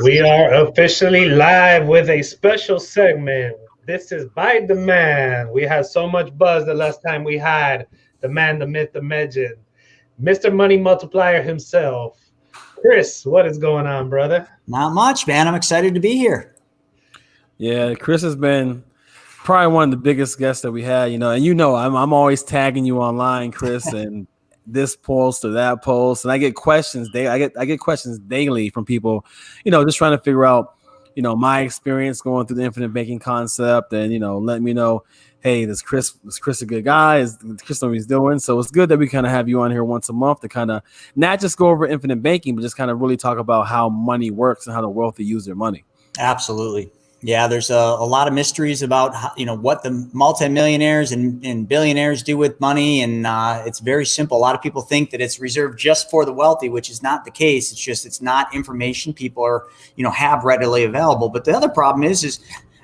We are officially live with a special segment. This is By the Man. We had so much buzz the last time we had the man, the myth, the legend, Mr. Money Multiplier himself. Chris, what is going on, brother? Not much, man. I'm excited to be here. Yeah, Chris has been probably one of the biggest guests that we had, and I'm always tagging you online, Chris, and this post or that post, and I get questions. I get questions daily from people, just trying to figure out, my experience going through the infinite banking concept, and let me know, hey, is Chris a good guy? Is Chris know what he's doing? So it's good that we kind of have you on here once a month to kind of not just go over infinite banking, but just kind of really talk about how money works and how the wealthy use their money. Absolutely. Yeah, there's a lot of mysteries about what the multimillionaires and billionaires do with money, and it's very simple. A lot of people think that it's reserved just for the wealthy, which is not the case. It's not information people are have readily available. But the other problem is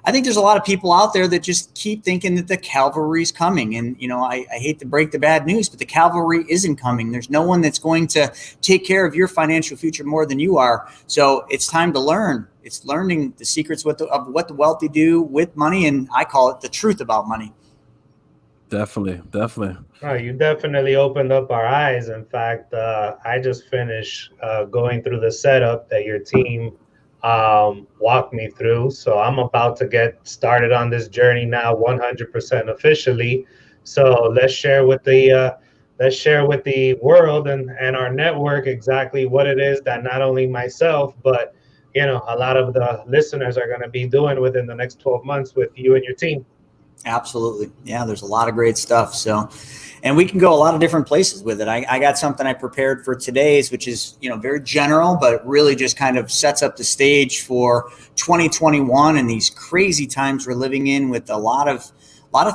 I think there's a lot of people out there that just keep thinking that the cavalry's coming. And, I hate to break the bad news, but the cavalry isn't coming. There's no one that's going to take care of your financial future more than you are. So it's time to learn. It's learning the secrets of what the wealthy do with money. And I call it the truth about money. Definitely. Oh, you definitely opened up our eyes. In fact, I just finished going through the setup that your team walked me through. So I'm about to get started on this journey now, 100% officially. So let's share with the world and our network exactly what it is that not only myself, but a lot of the listeners are going to be doing within the next 12 months with you and your team. Absolutely. Yeah, there's a lot of great stuff. So, and we can go a lot of different places with it. I got something I prepared for today's, which is, very general, but really just kind of sets up the stage for 2021 and these crazy times we're living in with a lot of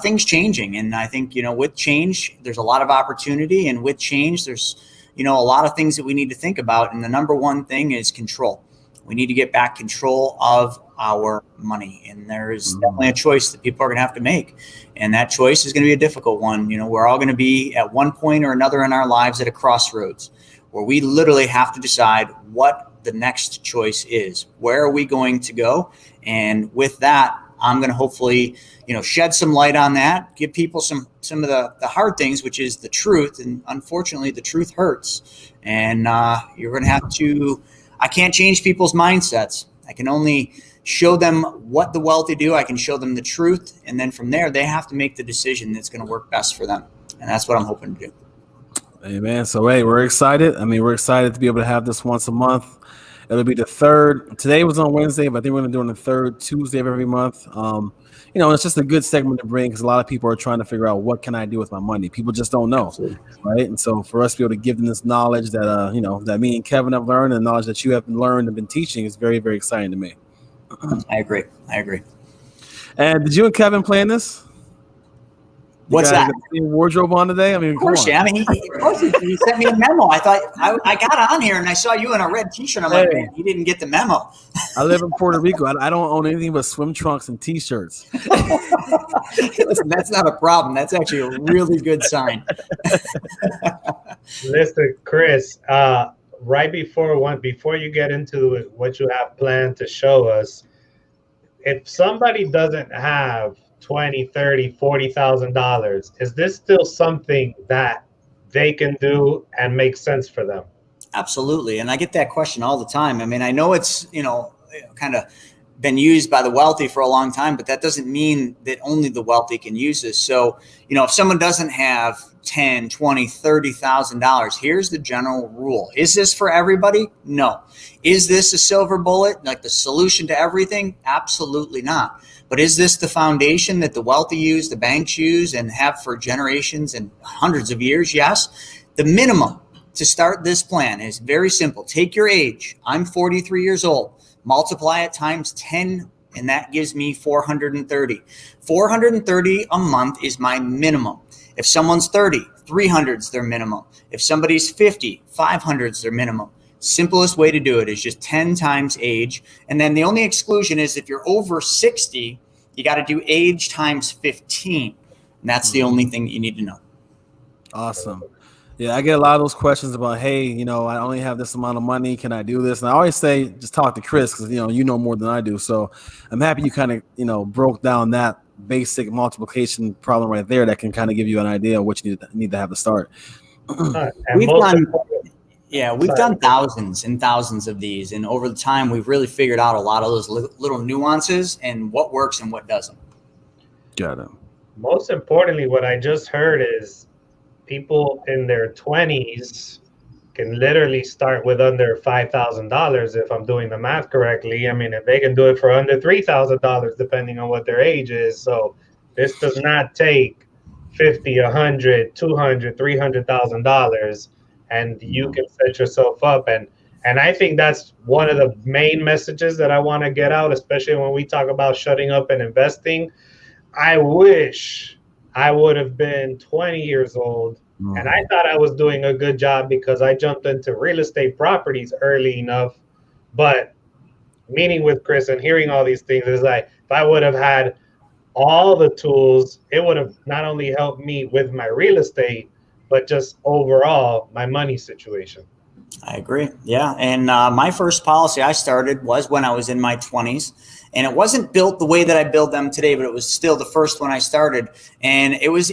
things changing. And I think, with change, there's a lot of opportunity, and with change, there's, a lot of things that we need to think about. And the number one thing is control. We need to get back control of our money. And there is definitely a choice that people are going to have to make. And that choice is going to be a difficult one. We're all going to be at one point or another in our lives at a crossroads where we literally have to decide what the next choice is. Where are we going to go? And with that, I'm going to hopefully, shed some light on that, give people some of the hard things, which is the truth. And unfortunately, the truth hurts. And you're going to have to, I can't change people's mindsets. I can only show them what the wealthy do. I can show them the truth. And then from there, they have to make the decision that's going to work best for them. And that's what I'm hoping to do. Amen. So, hey, we're excited. We're excited to be able to have this once a month. It'll be the third. Today was on Wednesday, but I think we're going to do it on the third Tuesday of every month. It's just a good segment to bring because a lot of people are trying to figure out what can I do with my money. People just don't know, right? And so for us to be able to give them this knowledge that, that me and Kevin have learned, and knowledge that you have learned and been teaching is very, very exciting to me. I agree. And did you and Kevin plan this? What's that? Wardrobe on today? Of course, yeah. He sent me a memo. I thought I got on here and I saw you in a red T-shirt. I'm like, man, you didn't get the memo. I live in Puerto Rico. I don't own anything but swim trunks and T-shirts. Listen, that's not a problem. That's actually a really good sign. Listen, Chris, right before you get into what you have planned to show us, if somebody doesn't have $20,000, $30,000, $40,000, is this still something that they can do and make sense for them? Absolutely. And I get that question all the time. I know it's, kind of been used by the wealthy for a long time, but that doesn't mean that only the wealthy can use this. So, if someone doesn't have $10,000, $20,000, $30,000, here's the general rule. Is this for everybody? No. Is this a silver bullet, like the solution to everything? Absolutely not. But is this the foundation that the wealthy use, the banks use, and have for generations and hundreds of years? Yes. The minimum to start this plan is very simple. Take your age. I'm 43 years old. Multiply it times 10, and that gives me 430. 430 a month is my minimum. If someone's 30, 300 is their minimum. If somebody's 50, 500 is their minimum. Simplest way to do it is just 10 times age. And then the only exclusion is if you're over 60, you got to do age times 15. And that's the only thing that you need to know. Awesome. Yeah, I get a lot of those questions about, hey, you know, I only have this amount of money. Can I do this? And I always say, just talk to Chris because, you know more than I do. So I'm happy you kind of, broke down that basic multiplication problem right there that can kind of give you an idea of what you need to have to start. And We've most done, important, we've done thousands and thousands of these. And over the time, we've really figured out a lot of those little nuances and what works and what doesn't. Got it. most importantly, what I just heard is people in their 20s can literally start with under $5,000 if I'm doing the math correctly. I mean, if they can do it for under $3,000, depending on what their age is. So this does not take 50, 100, 200, $300,000, and you can set yourself up. And I think that's one of the main messages that I want to get out, especially when we talk about shutting up and investing. I wish I would have been 20 years old and I thought I was doing a good job because I jumped into real estate properties early enough. But meeting with Chris and hearing all these things is like, if I would have had all the tools, it would have not only helped me with my real estate, but just overall my money situation. I agree. Yeah. And my first policy I started was when I was in my 20s. And it wasn't built the way that I build them today, but it was still the first one I started. And it was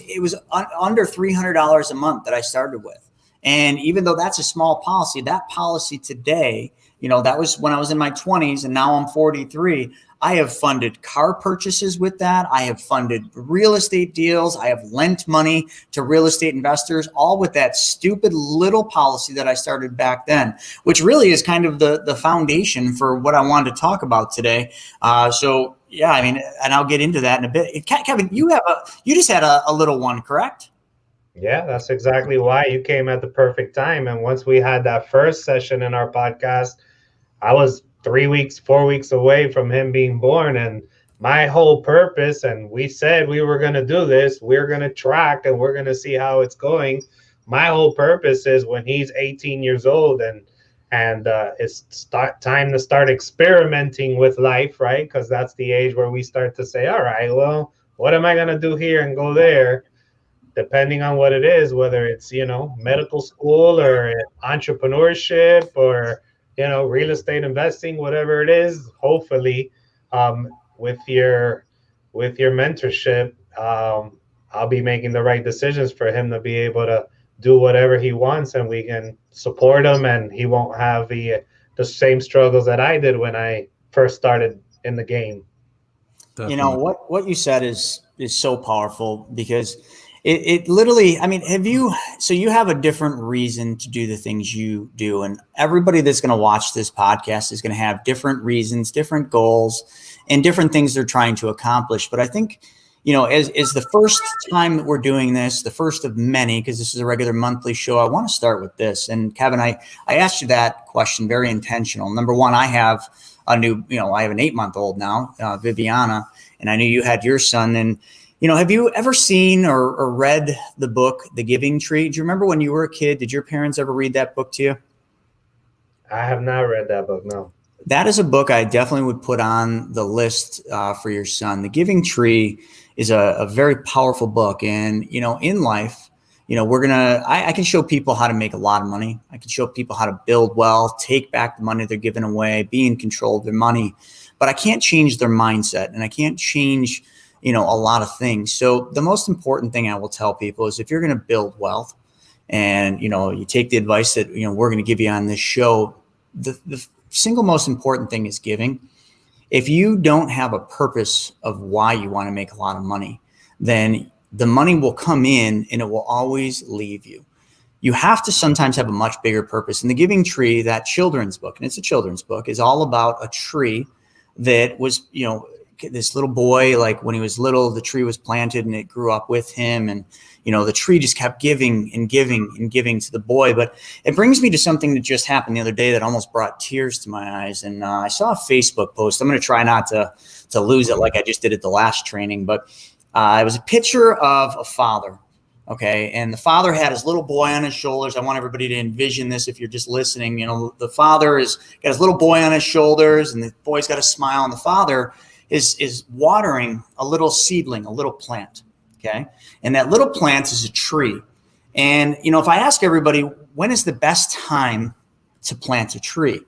under $300 a month that I started with. And even though that's a small policy, that policy today, that was when I was in my 20s and now I'm 43. I have funded car purchases with that. I have funded real estate deals. I have lent money to real estate investors, all with that stupid little policy that I started back then, which really is kind of the foundation for what I wanted to talk about today. So yeah, I mean, and I'll get into that in a bit. Kevin, you just had a little one, correct? Yeah, that's exactly why you came at the perfect time. And once we had that first session in our podcast, I was 3 weeks, 4 weeks away from him being born. And my whole purpose, and we said we were going to do this, we're going to track and we're going to see how it's going. My whole purpose is when he's 18 years old and it's time to start experimenting with life, right? Because that's the age where we start to say, all right, well, what am I going to do here and go there? Depending on what it is, whether it's, medical school or entrepreneurship or, real estate investing, whatever it is, hopefully with your mentorship, I'll be making the right decisions for him to be able to do whatever he wants and we can support him and he won't have the same struggles that I did when I first started in the game. Definitely. What you said is so powerful because it literally, I mean, so you have a different reason to do the things you do. And everybody that's going to watch this podcast is going to have different reasons, different goals, and different things they're trying to accomplish. But I think, as the first time that we're doing this, the first of many, because this is a regular monthly show, I want to start with this. And Kevin, I asked you that question, very intentional. Number one, I have I have an 8-month-old now, Viviana, and I knew you had your son. And have you ever seen or read the book, The Giving Tree? Do you remember when you were a kid? Did your parents ever read that book to you? I have not read that book, no. That is a book I definitely would put on the list for your son. The Giving Tree is a very powerful book. And, in life, I can show people how to make a lot of money. I can show people how to build wealth, take back the money they're giving away, be in control of their money. But I can't change their mindset and I can't change a lot of things. So the most important thing I will tell people is if you're going to build wealth and, you take the advice that, we're going to give you on this show, the single most important thing is giving. If you don't have a purpose of why you want to make a lot of money, then the money will come in and it will always leave you. You have to sometimes have a much bigger purpose. And The Giving Tree, that children's book, and it's a children's book, is all about a tree that was, this little boy, like when he was little, the tree was planted and it grew up with him. And, the tree just kept giving and giving and giving to the boy. But it brings me to something that just happened the other day that almost brought tears to my eyes. And I saw a Facebook post. I'm going to try not to lose it like I just did at the last training. But it was a picture of a father. Okay. And the father had his little boy on his shoulders. I want everybody to envision this. If you're just listening, the father has got his little boy on his shoulders and the boy's got a smile, and the father is watering a little seedling, a little plant. Okay. And that little plant is a tree. And, if I ask everybody, when is the best time to plant a tree?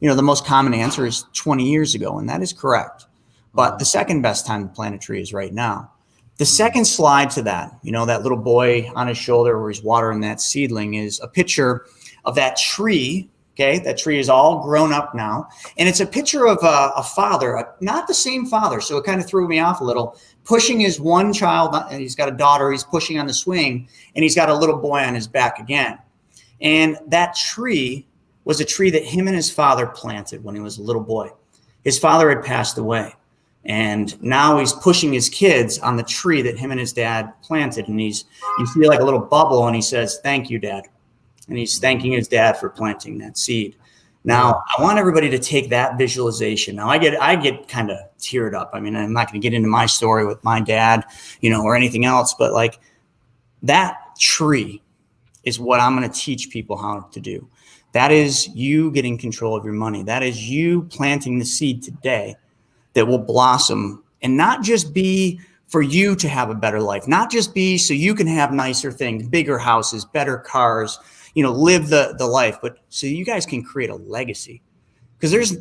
The most common answer is 20 years ago, and that is correct. But the second best time to plant a tree is right now. The second slide to that, that little boy on his shoulder where he's watering that seedling, is a picture of that tree. Okay, that tree is all grown up now. And it's a picture of a father, not the same father. So it kind of threw me off a little, pushing his one child. He's got a daughter he's pushing on the swing, and he's got a little boy on his back again. And that tree was a tree that him and his father planted when he was a little boy. His father had passed away. And now he's pushing his kids on the tree that him and his dad planted. And you see like a little bubble, and he says, "Thank you, Dad." And he's thanking his dad for planting that seed. Now, I want everybody to take that visualization. Now, I get kind of teared up. I mean, I'm not going to get into my story with my dad, or anything else, but like that tree is what I'm going to teach people how to do. That is you getting control of your money. That is you planting the seed today that will blossom, and not just be for you to have a better life, not just be so you can have nicer things, bigger houses, better cars, live the life, but so you guys can create a legacy. Because there's,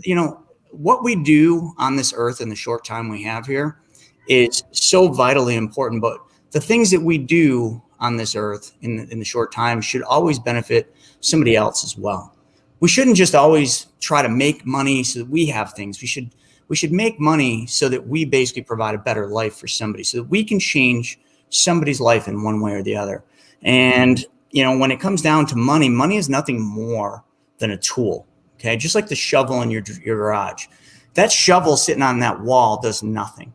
what we do on this earth in the short time we have here is so vitally important. But the things that we do on this earth in the short time should always benefit somebody else as well. We shouldn't just always try to make money so that we have things. We should make money so that we basically provide a better life for somebody, so that we can change somebody's life in one way or the other. And when it comes down to money, money is nothing more than a tool. Okay, just like the shovel in your garage. That shovel sitting on that wall does nothing.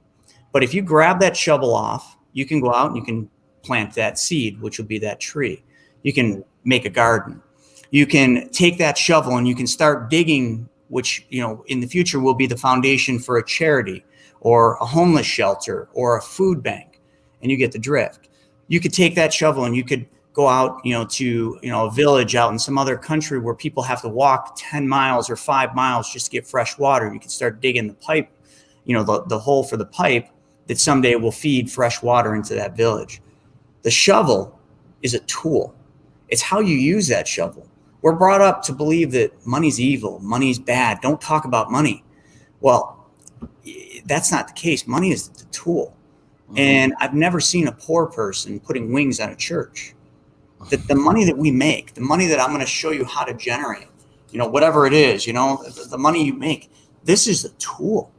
But if you grab that shovel off, you can go out and you can plant that seed, which will be that tree. You can make a garden. You can take that shovel and you can start digging, which in the future will be the foundation for a charity or a homeless shelter or a food bank. And you get the drift. You could take that shovel and you could go out, to, a village out in some other country where people have to walk 10 miles or 5 miles just to get fresh water. You can start digging the pipe, the hole for the pipe that someday will feed fresh water into that village. The shovel is a tool. It's how you use that shovel. We're brought up to believe that money's evil, money's bad. Don't talk about money. Well, that's not the case. Money is the tool. And I've never seen a poor person putting wings on a church. That the money that we make, the money that I'm going to show you how to generate, whatever it is, the money you make, this is the tool.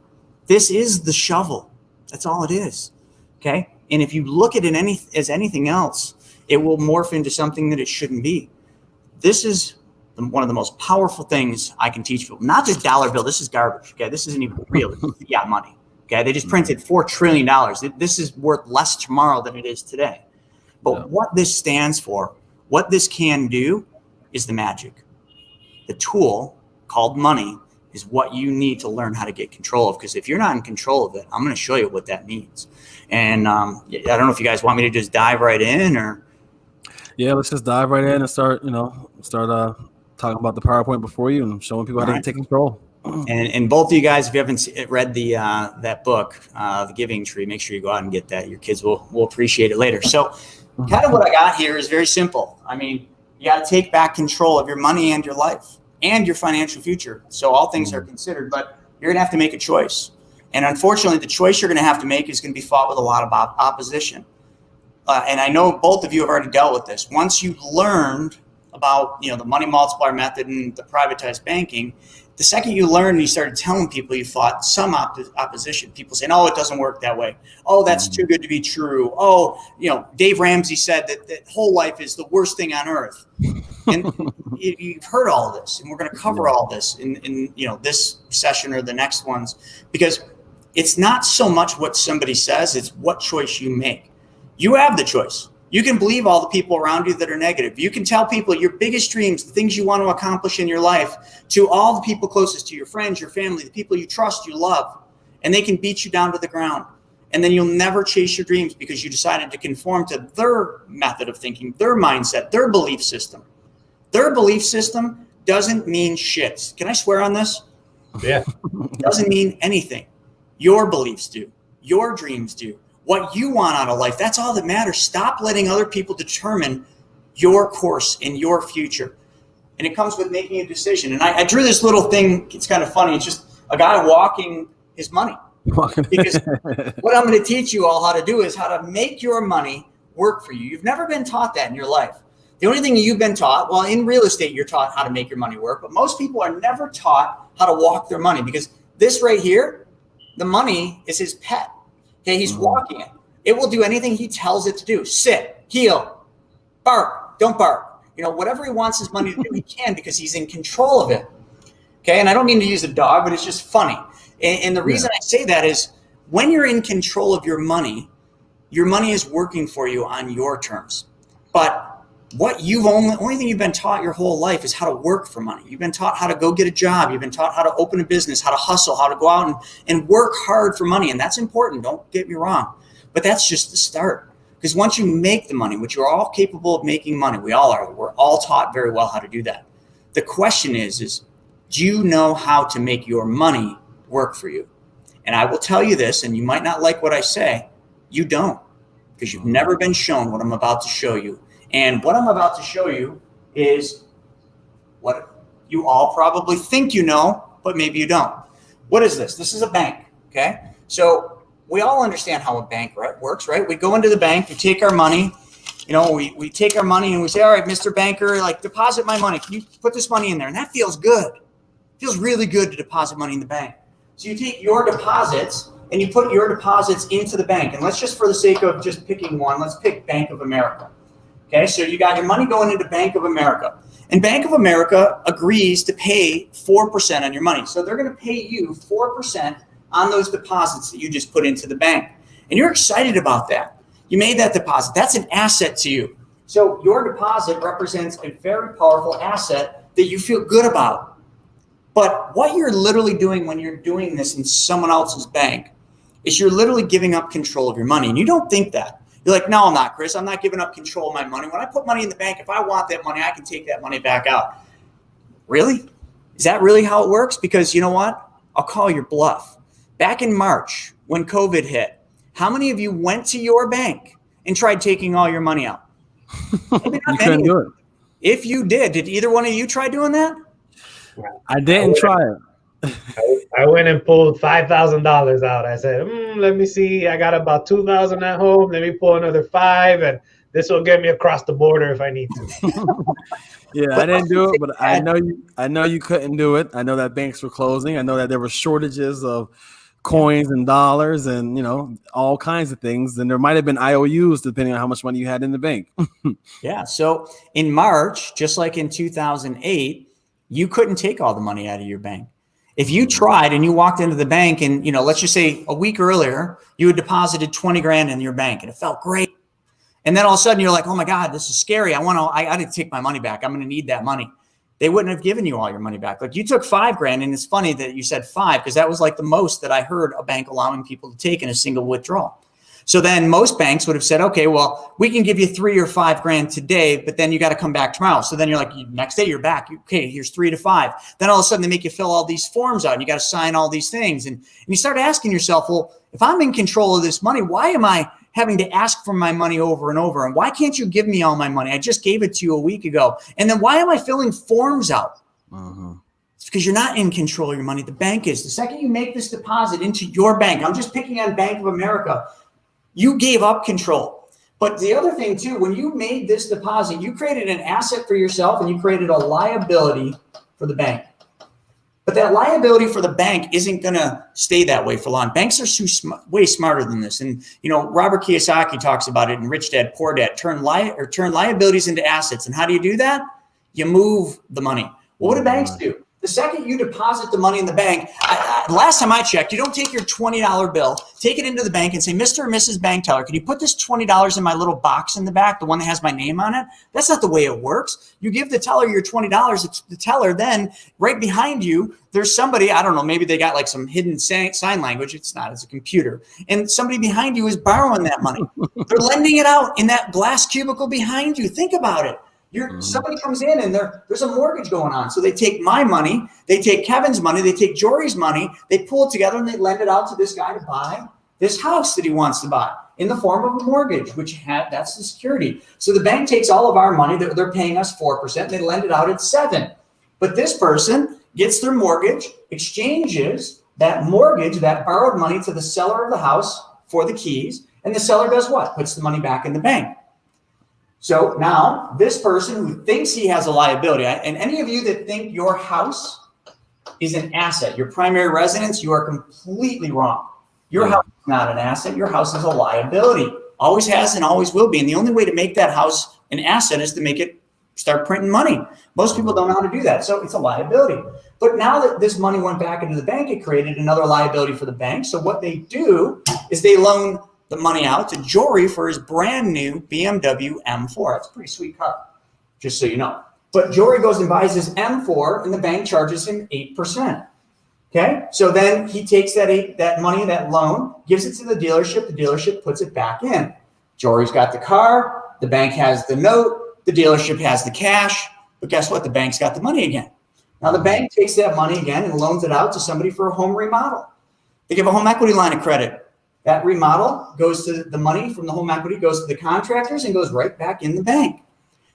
This is the shovel. That's all it is. Okay. And if you look at it as anything else, it will morph into something that it shouldn't be. This is one of the most powerful things I can teach people. Not just dollar bill. This is garbage. Okay. This isn't even real. It's fiat money. Okay. They just printed $4 trillion. This is worth less tomorrow than it is today. But what this stands for, what this can do, is the magic. The tool called money is what you need to learn how to get control of. Because if you're not in control of it, I'm going to show you what that means. And I don't know if you guys want me to just dive right in, or. Yeah, let's just dive right in and start talking about the PowerPoint before you and showing people how to take control. And both of you guys, if you haven't read that book, The Giving Tree, make sure you go out and get that. Your kids will appreciate it later. So kind of what I got here is very simple. I mean, you got to take back control of your money and your life and your financial future. So all things are considered, but you're going to have to make a choice. And unfortunately, the choice you're going to have to make is going to be fought with a lot of opposition. And I know both of you have already dealt with this. Once you've learned about the money multiplier method and the privatized banking, the second you learn and you started telling people, you fought some opposition. People saying, "Oh, it doesn't work that way. Oh, that's too good to be true. Oh, Dave Ramsey said that whole life is the worst thing on earth." And you've heard all this, and we're going to cover all this in this session or the next ones, because it's not so much what somebody says, it's what choice you make. You have the choice. You can believe all the people around you that are negative. You can tell people your biggest dreams, the things you want to accomplish in your life, to all the people closest to you, your friends, your family, the people you trust, you love, and they can beat you down to the ground. And then you'll never chase your dreams because you decided to conform to their method of thinking, their mindset, their belief system. Their belief system doesn't mean shit. Can I swear on this? Yeah. Doesn't mean anything. Your beliefs do. Your dreams do. What you want out of life, that's all that matters. Stop letting other people determine your course in your future. And it comes with making a decision. And I drew this little thing. It's kind of funny. It's just a guy walking his money. Because what I'm going to teach you all how to do is how to make your money work for you. You've never been taught that in your life. The only thing you've been taught, well, in real estate, you're taught how to make your money work. But most people are never taught how to walk their money, because this right here, the money is his pet. Okay, he's walking it. It will do anything he tells it to do. Sit, heel, bark, don't bark. You know, whatever he wants his money to do, he can, because he's in control of it. Okay, and I don't mean to use a dog, but it's just funny. And the reason I say that is when you're in control of your money is working for you on your terms. But what only thing you've been taught your whole life is how to work for money. You've been taught how to go get a job. You've been taught how to open a business, how to hustle, how to go out and work hard for money. And that's important. Don't get me wrong. But that's just the start. Because once you make the money, which you're all capable of making money, we all are. We're all taught very well how to do that. The question is do you know how to make your money work for you? And I will tell you this, and you might not like what I say, you don't, because you've never been shown what I'm about to show you. And what I'm about to show you is what you all probably think you know, but maybe you don't. What is this? This is a bank, okay? So we all understand how a bank works, right? We go into the bank, we take our money, you know, we take our money and we say, all right, Mr. Banker, like, deposit my money. Can you put this money in there? And that feels good. It feels really good to deposit money in the bank. So you take your deposits and you put your deposits into the bank. And let's just, for the sake of just picking one, let's pick Bank of America. Okay, so you got your money going into Bank of America. And Bank of America agrees to pay 4% on your money. So they're going to pay you 4% on those deposits that you just put into the bank. And you're excited about that. You made that deposit. That's an asset to you. So your deposit represents a very powerful asset that you feel good about. But what you're literally doing when you're doing this in someone else's bank is you're literally giving up control of your money. And you don't think that. You're like, no, I'm not, Chris. I'm not giving up control of my money. When I put money in the bank, if I want that money, I can take that money back out. Really? Is that really how it works? Because you know what? I'll call your bluff. Back in March, when COVID hit, how many of you went to your bank and tried taking all your money out? You couldn't do it. If you did either one of you try doing that? I didn't try it. I went and pulled $5,000 out. I said, let me see. I got about 2,000 at home. Let me pull another 5, and this will get me across the border if I need to. Yeah, I didn't do it, but I know you couldn't do it. I know that banks were closing. I know that there were shortages of coins and dollars and, you know, all kinds of things. And there might have been IOUs depending on how much money you had in the bank. Yeah. So in March, just like in 2008, you couldn't take all the money out of your bank. If you tried and you walked into the bank and, you know, let's just say a week earlier, you had deposited 20 grand in your bank and it felt great. And then all of a sudden you're like, oh my God, this is scary. I got to take my money back. I'm going to need that money. They wouldn't have given you all your money back. Like, you took 5 grand, and it's funny that you said 5, because that was like the most that I heard a bank allowing people to take in a single withdrawal. So then most banks would have said, okay, well, we can give you 3 or 5 grand today, but then you got to come back tomorrow. So then you're like, next day you're back. Okay, here's 3 to 5. Then all of a sudden they make you fill all these forms out and you got to sign all these things. And you start asking yourself, well, if I'm in control of this money, why am I having to ask for my money over and over? And why can't you give me all my money? I just gave it to you a week ago. And then why am I filling forms out? It's because you're not in control of your money. The bank is. The second you make this deposit into your bank, I'm just picking on Bank of America, you gave up control. But the other thing too, when you made this deposit, you created an asset for yourself and you created a liability for the bank. But that liability for the bank isn't going to stay that way for long. Banks are way smarter than this. And, you know, Robert Kiyosaki talks about it in Rich Dad, Poor Dad, turn liabilities into assets. And how do you do that? You move the money. What do banks do? The second you deposit the money in the bank, last time I checked, you don't take your $20 bill, take it into the bank and say, Mr. or Mrs. Bank Teller, can you put this $20 in my little box in the back, the one that has my name on it? That's not the way it works. You give the teller your $20. It's the teller. Then right behind you, there's somebody, I don't know, maybe they got like some hidden sign language. It's not, it's a computer. And somebody behind you is borrowing that money. They're lending it out in that glass cubicle behind you. Think about it. Somebody comes in and there's a mortgage going on. So they take my money, they take Kevin's money, they take Jory's money, they pull it together and they lend it out to this guy to buy this house that he wants to buy in the form of a mortgage, that's the security. So the bank takes all of our money, they're paying us 4%, and they lend it out at 7%. But this person gets their mortgage, exchanges that mortgage, that borrowed money, to the seller of the house for the keys, and the seller does what? Puts the money back in the bank. So now this person who thinks he has a liability, and any of you that think your house is an asset, your primary residence, you are completely wrong. Your house is not an asset. Your house is a liability. Always has and always will be. And the only way to make that house an asset is to make it start printing money. Most people don't know how to do that. So it's a liability. But now that this money went back into the bank, it created another liability for the bank. So what they do is they loan the money out to Jory for his brand new BMW M4. That's a pretty sweet car, just so you know. But Jory goes and buys his M4, and the bank charges him 8%. Okay, so then he takes that money, that loan, gives it to the dealership puts it back in. Jory's got the car, the bank has the note, the dealership has the cash, but guess what? The bank's got the money again. Now the bank takes that money again and loans it out to somebody for a home remodel. They give a home equity line of credit. That remodel goes to the money from the home equity, goes to the contractors and goes right back in the bank.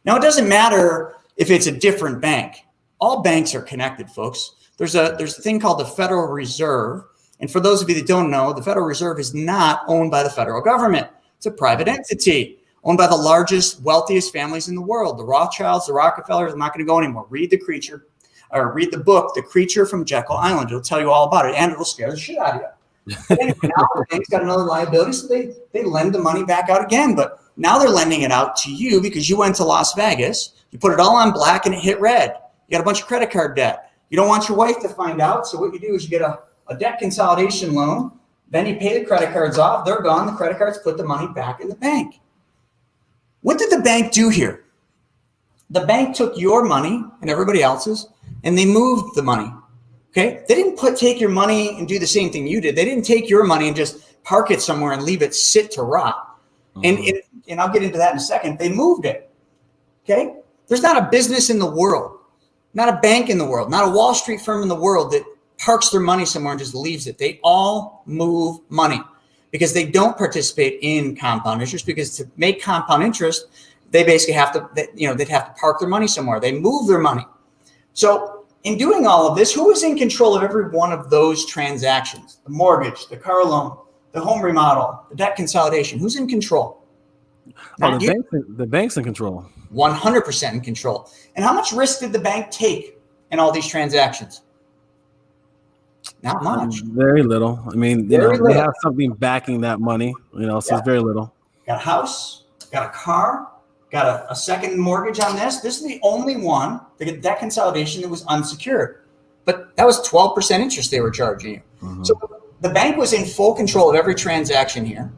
Now it doesn't matter if it's a different bank. All banks are connected, folks. There's a thing called the Federal Reserve. And for those of you that don't know, the Federal Reserve is not owned by the federal government. It's a private entity owned by the largest, wealthiest families in the world. The Rothschilds, the Rockefellers. I'm not going to go anymore. Read the book, The Creature from Jekyll Island. It'll tell you all about it, and it'll scare the shit out of you. Anyway, now the bank's got another liability, so they lend the money back out again. But now they're lending it out to you because you went to Las Vegas. You put it all on black and it hit red. You got a bunch of credit card debt. You don't want your wife to find out. So what you do is you get a debt consolidation loan. Then you pay the credit cards off. They're gone. The credit cards put the money back in the bank. What did the bank do here? The bank took your money and everybody else's, and they moved the money. Okay? They didn't take your money and do the same thing you did. They didn't take your money and just park it somewhere and leave it sit to rot. Mm-hmm. And I'll get into that in a second. They moved it. Okay? There's not a business in the world, not a bank in the world, not a Wall Street firm in the world that parks their money somewhere and just leaves it. They all move money because they don't participate in compound interest, because to make compound interest, they basically have to, they'd have to park their money somewhere. They move their money. So in doing all of this, who is in control of every one of those transactions? The mortgage, the car loan, the home remodel, the debt consolidation. Who's in control? The bank's in control. 100% in control. And how much risk did the bank take in all these transactions? Not much. Very little. I mean, they have something backing that money, so it's very little. Got a house, got a car, got a second mortgage on this. This is the only one, the debt consolidation, that was unsecured. But that was 12% interest they were charging you. Mm-hmm. So the bank was in full control of every transaction here.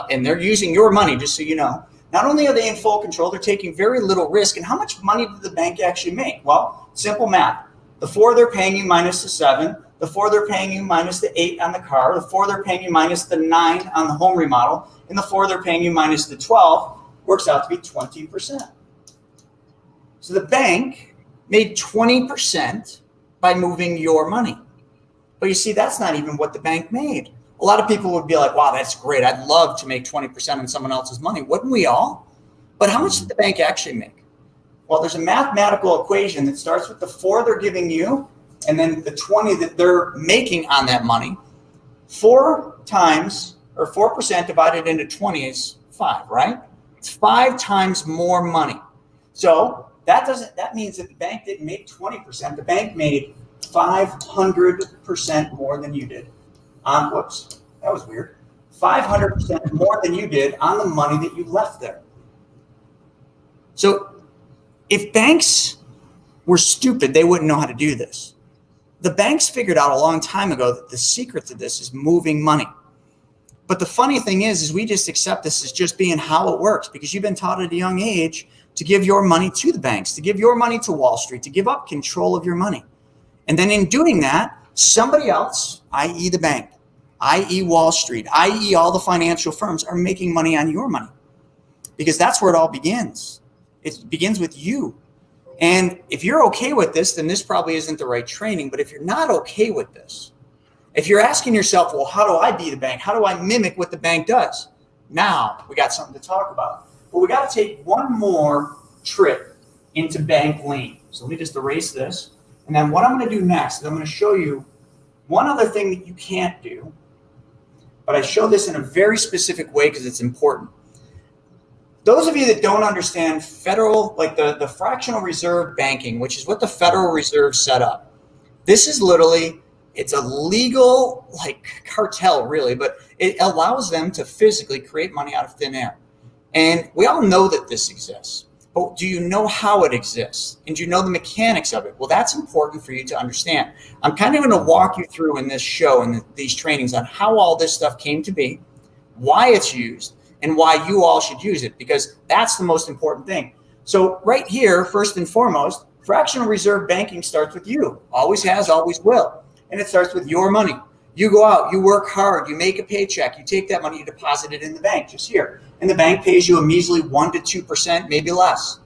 And they're using your money, just so you know. Not only are they in full control, they're taking very little risk. And how much money did the bank actually make? Well, simple math. The 4 they're paying you minus the 7, the 4 they're paying you minus the 8 on the car, the 4 they're paying you minus the 9 on the home remodel, and the 4 they're paying you minus the 12 works out to be 20%. So the bank made 20% by moving your money. But you see, that's not even what the bank made. A lot of people would be like, wow, that's great. I'd love to make 20% on someone else's money. Wouldn't we all? But how much did the bank actually make? Well, there's a mathematical equation that starts with the 4 they're giving you and then the 20 that they're making on that money. 4 times, or 4% divided into 20 is 5, right? It's 5 times more money. So that means that the bank didn't make 20%. The bank made 500% more than you did. Whoops, that was weird. 500% more than you did on the money that you left there. So if banks were stupid, they wouldn't know how to do this. The banks figured out a long time ago that the secret to this is moving money. But the funny thing is we just accept this as just being how it works, because you've been taught at a young age to give your money to the banks, to give your money to Wall Street, to give up control of your money. And then in doing that, somebody else, i.e. the bank, i.e. Wall Street, i.e. all the financial firms, are making money on your money, because that's where it all begins. It begins with you. And if you're okay with this, then this probably isn't the right training. But if you're not okay with this, If you're asking yourself, well, how do I be the bank? How do I mimic what the bank does? Now we got something to talk about. But we got to take one more trip into bank lane. So let me just erase this. And then what I'm going to do next is I'm going to show you one other thing that you can't do. But I show this in a very specific way because it's important. Those of you that don't understand federal, like the fractional reserve banking, which is what the Federal Reserve set up. This is literally, it's a legal like cartel really, but it allows them to physically create money out of thin air. And we all know that this exists, but do you know how it exists? And do you know the mechanics of it? Well, that's important for you to understand. I'm kind of going to walk you through in this show and these trainings on how all this stuff came to be, why it's used, and why you all should use it, because that's the most important thing. So right here, first and foremost, fractional reserve banking starts with you. Always has, always will. And it starts with your money. You go out, you work hard, you make a paycheck, you take that money, you deposit it in the bank, just here. And the bank pays you a measly 1 to 2%, maybe less.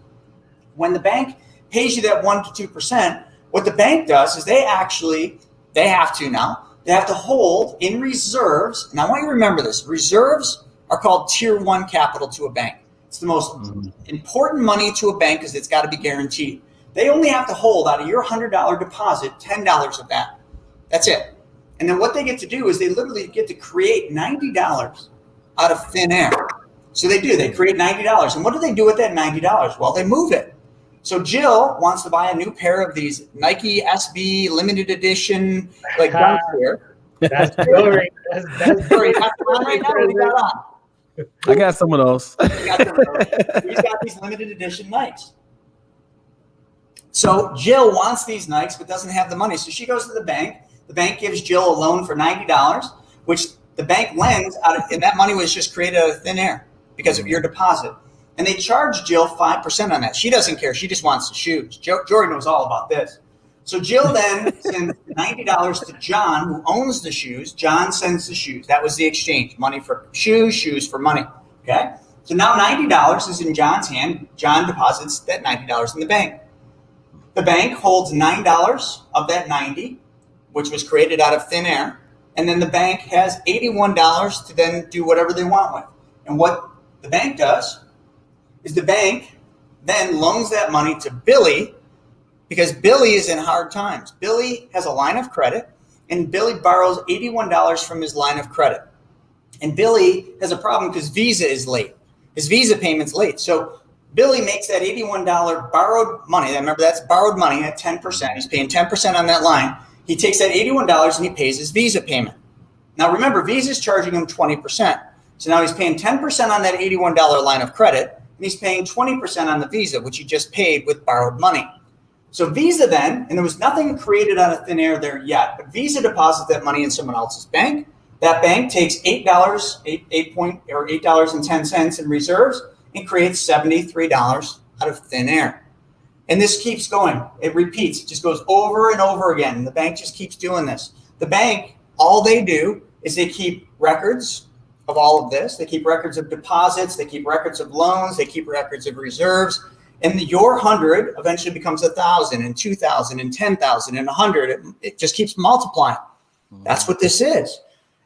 When the bank pays you that 1 to 2%, what the bank does is they have to hold in reserves. And I want you to remember this. Reserves are called tier 1 capital to a bank. It's the most important money to a bank because it's got to be guaranteed. They only have to hold out of your $100 deposit, $10 of that. That's it. And then what they get to do is they literally get to create $90 out of thin air. So they do. They create $90. And what do they do with that $90? Well, they move it. So Jill wants to buy a new pair of these Nike SB limited edition, like dunk here. That's jewelry. That's Sorry, that's the one right now. What do you got on? I got some of those. He's got these limited edition Nikes. So Jill wants these Nikes but doesn't have the money. So she goes to the bank. The bank gives Jill a loan for $90, which the bank lends out of, and that money was just created out of thin air because of your deposit. And they charge Jill 5% on that. She doesn't care. She just wants the shoes. Jordan knows all about this. So Jill then sends $90 to John, who owns the shoes. John sends the shoes. That was the exchange. Money for shoes, shoes for money. Okay? So now $90 is in John's hand. John deposits that $90 in the bank. The bank holds $9 of that $90, which was created out of thin air. And then the bank has $81 to then do whatever they want with. And what the bank does is the bank then loans that money to Billy, because Billy is in hard times. Billy has a line of credit, and Billy borrows $81 from his line of credit. And Billy has a problem because Visa is late. His Visa payment's late. So Billy makes that $81 borrowed money. Remember, that's borrowed money at 10%. He's paying 10% on that line. He takes that $81 and he pays his Visa payment. Now, remember, Visa's charging him 20%. So now he's paying 10% on that $81 line of credit, and he's paying 20% on the Visa, which he just paid with borrowed money. So Visa then, and there was nothing created out of thin air there yet, but Visa deposits that money in someone else's bank. That bank takes $8.10 in reserves and creates $73 out of thin air. And this keeps going. It repeats. It just goes over and over again. And the bank just keeps doing this. The bank, all they do is they keep records of all of this. They keep records of deposits. They keep records of loans. They keep records of reserves. And your 100 eventually becomes 1,000 and 2,000 and 10,000 and 100. It just keeps multiplying. That's what this is.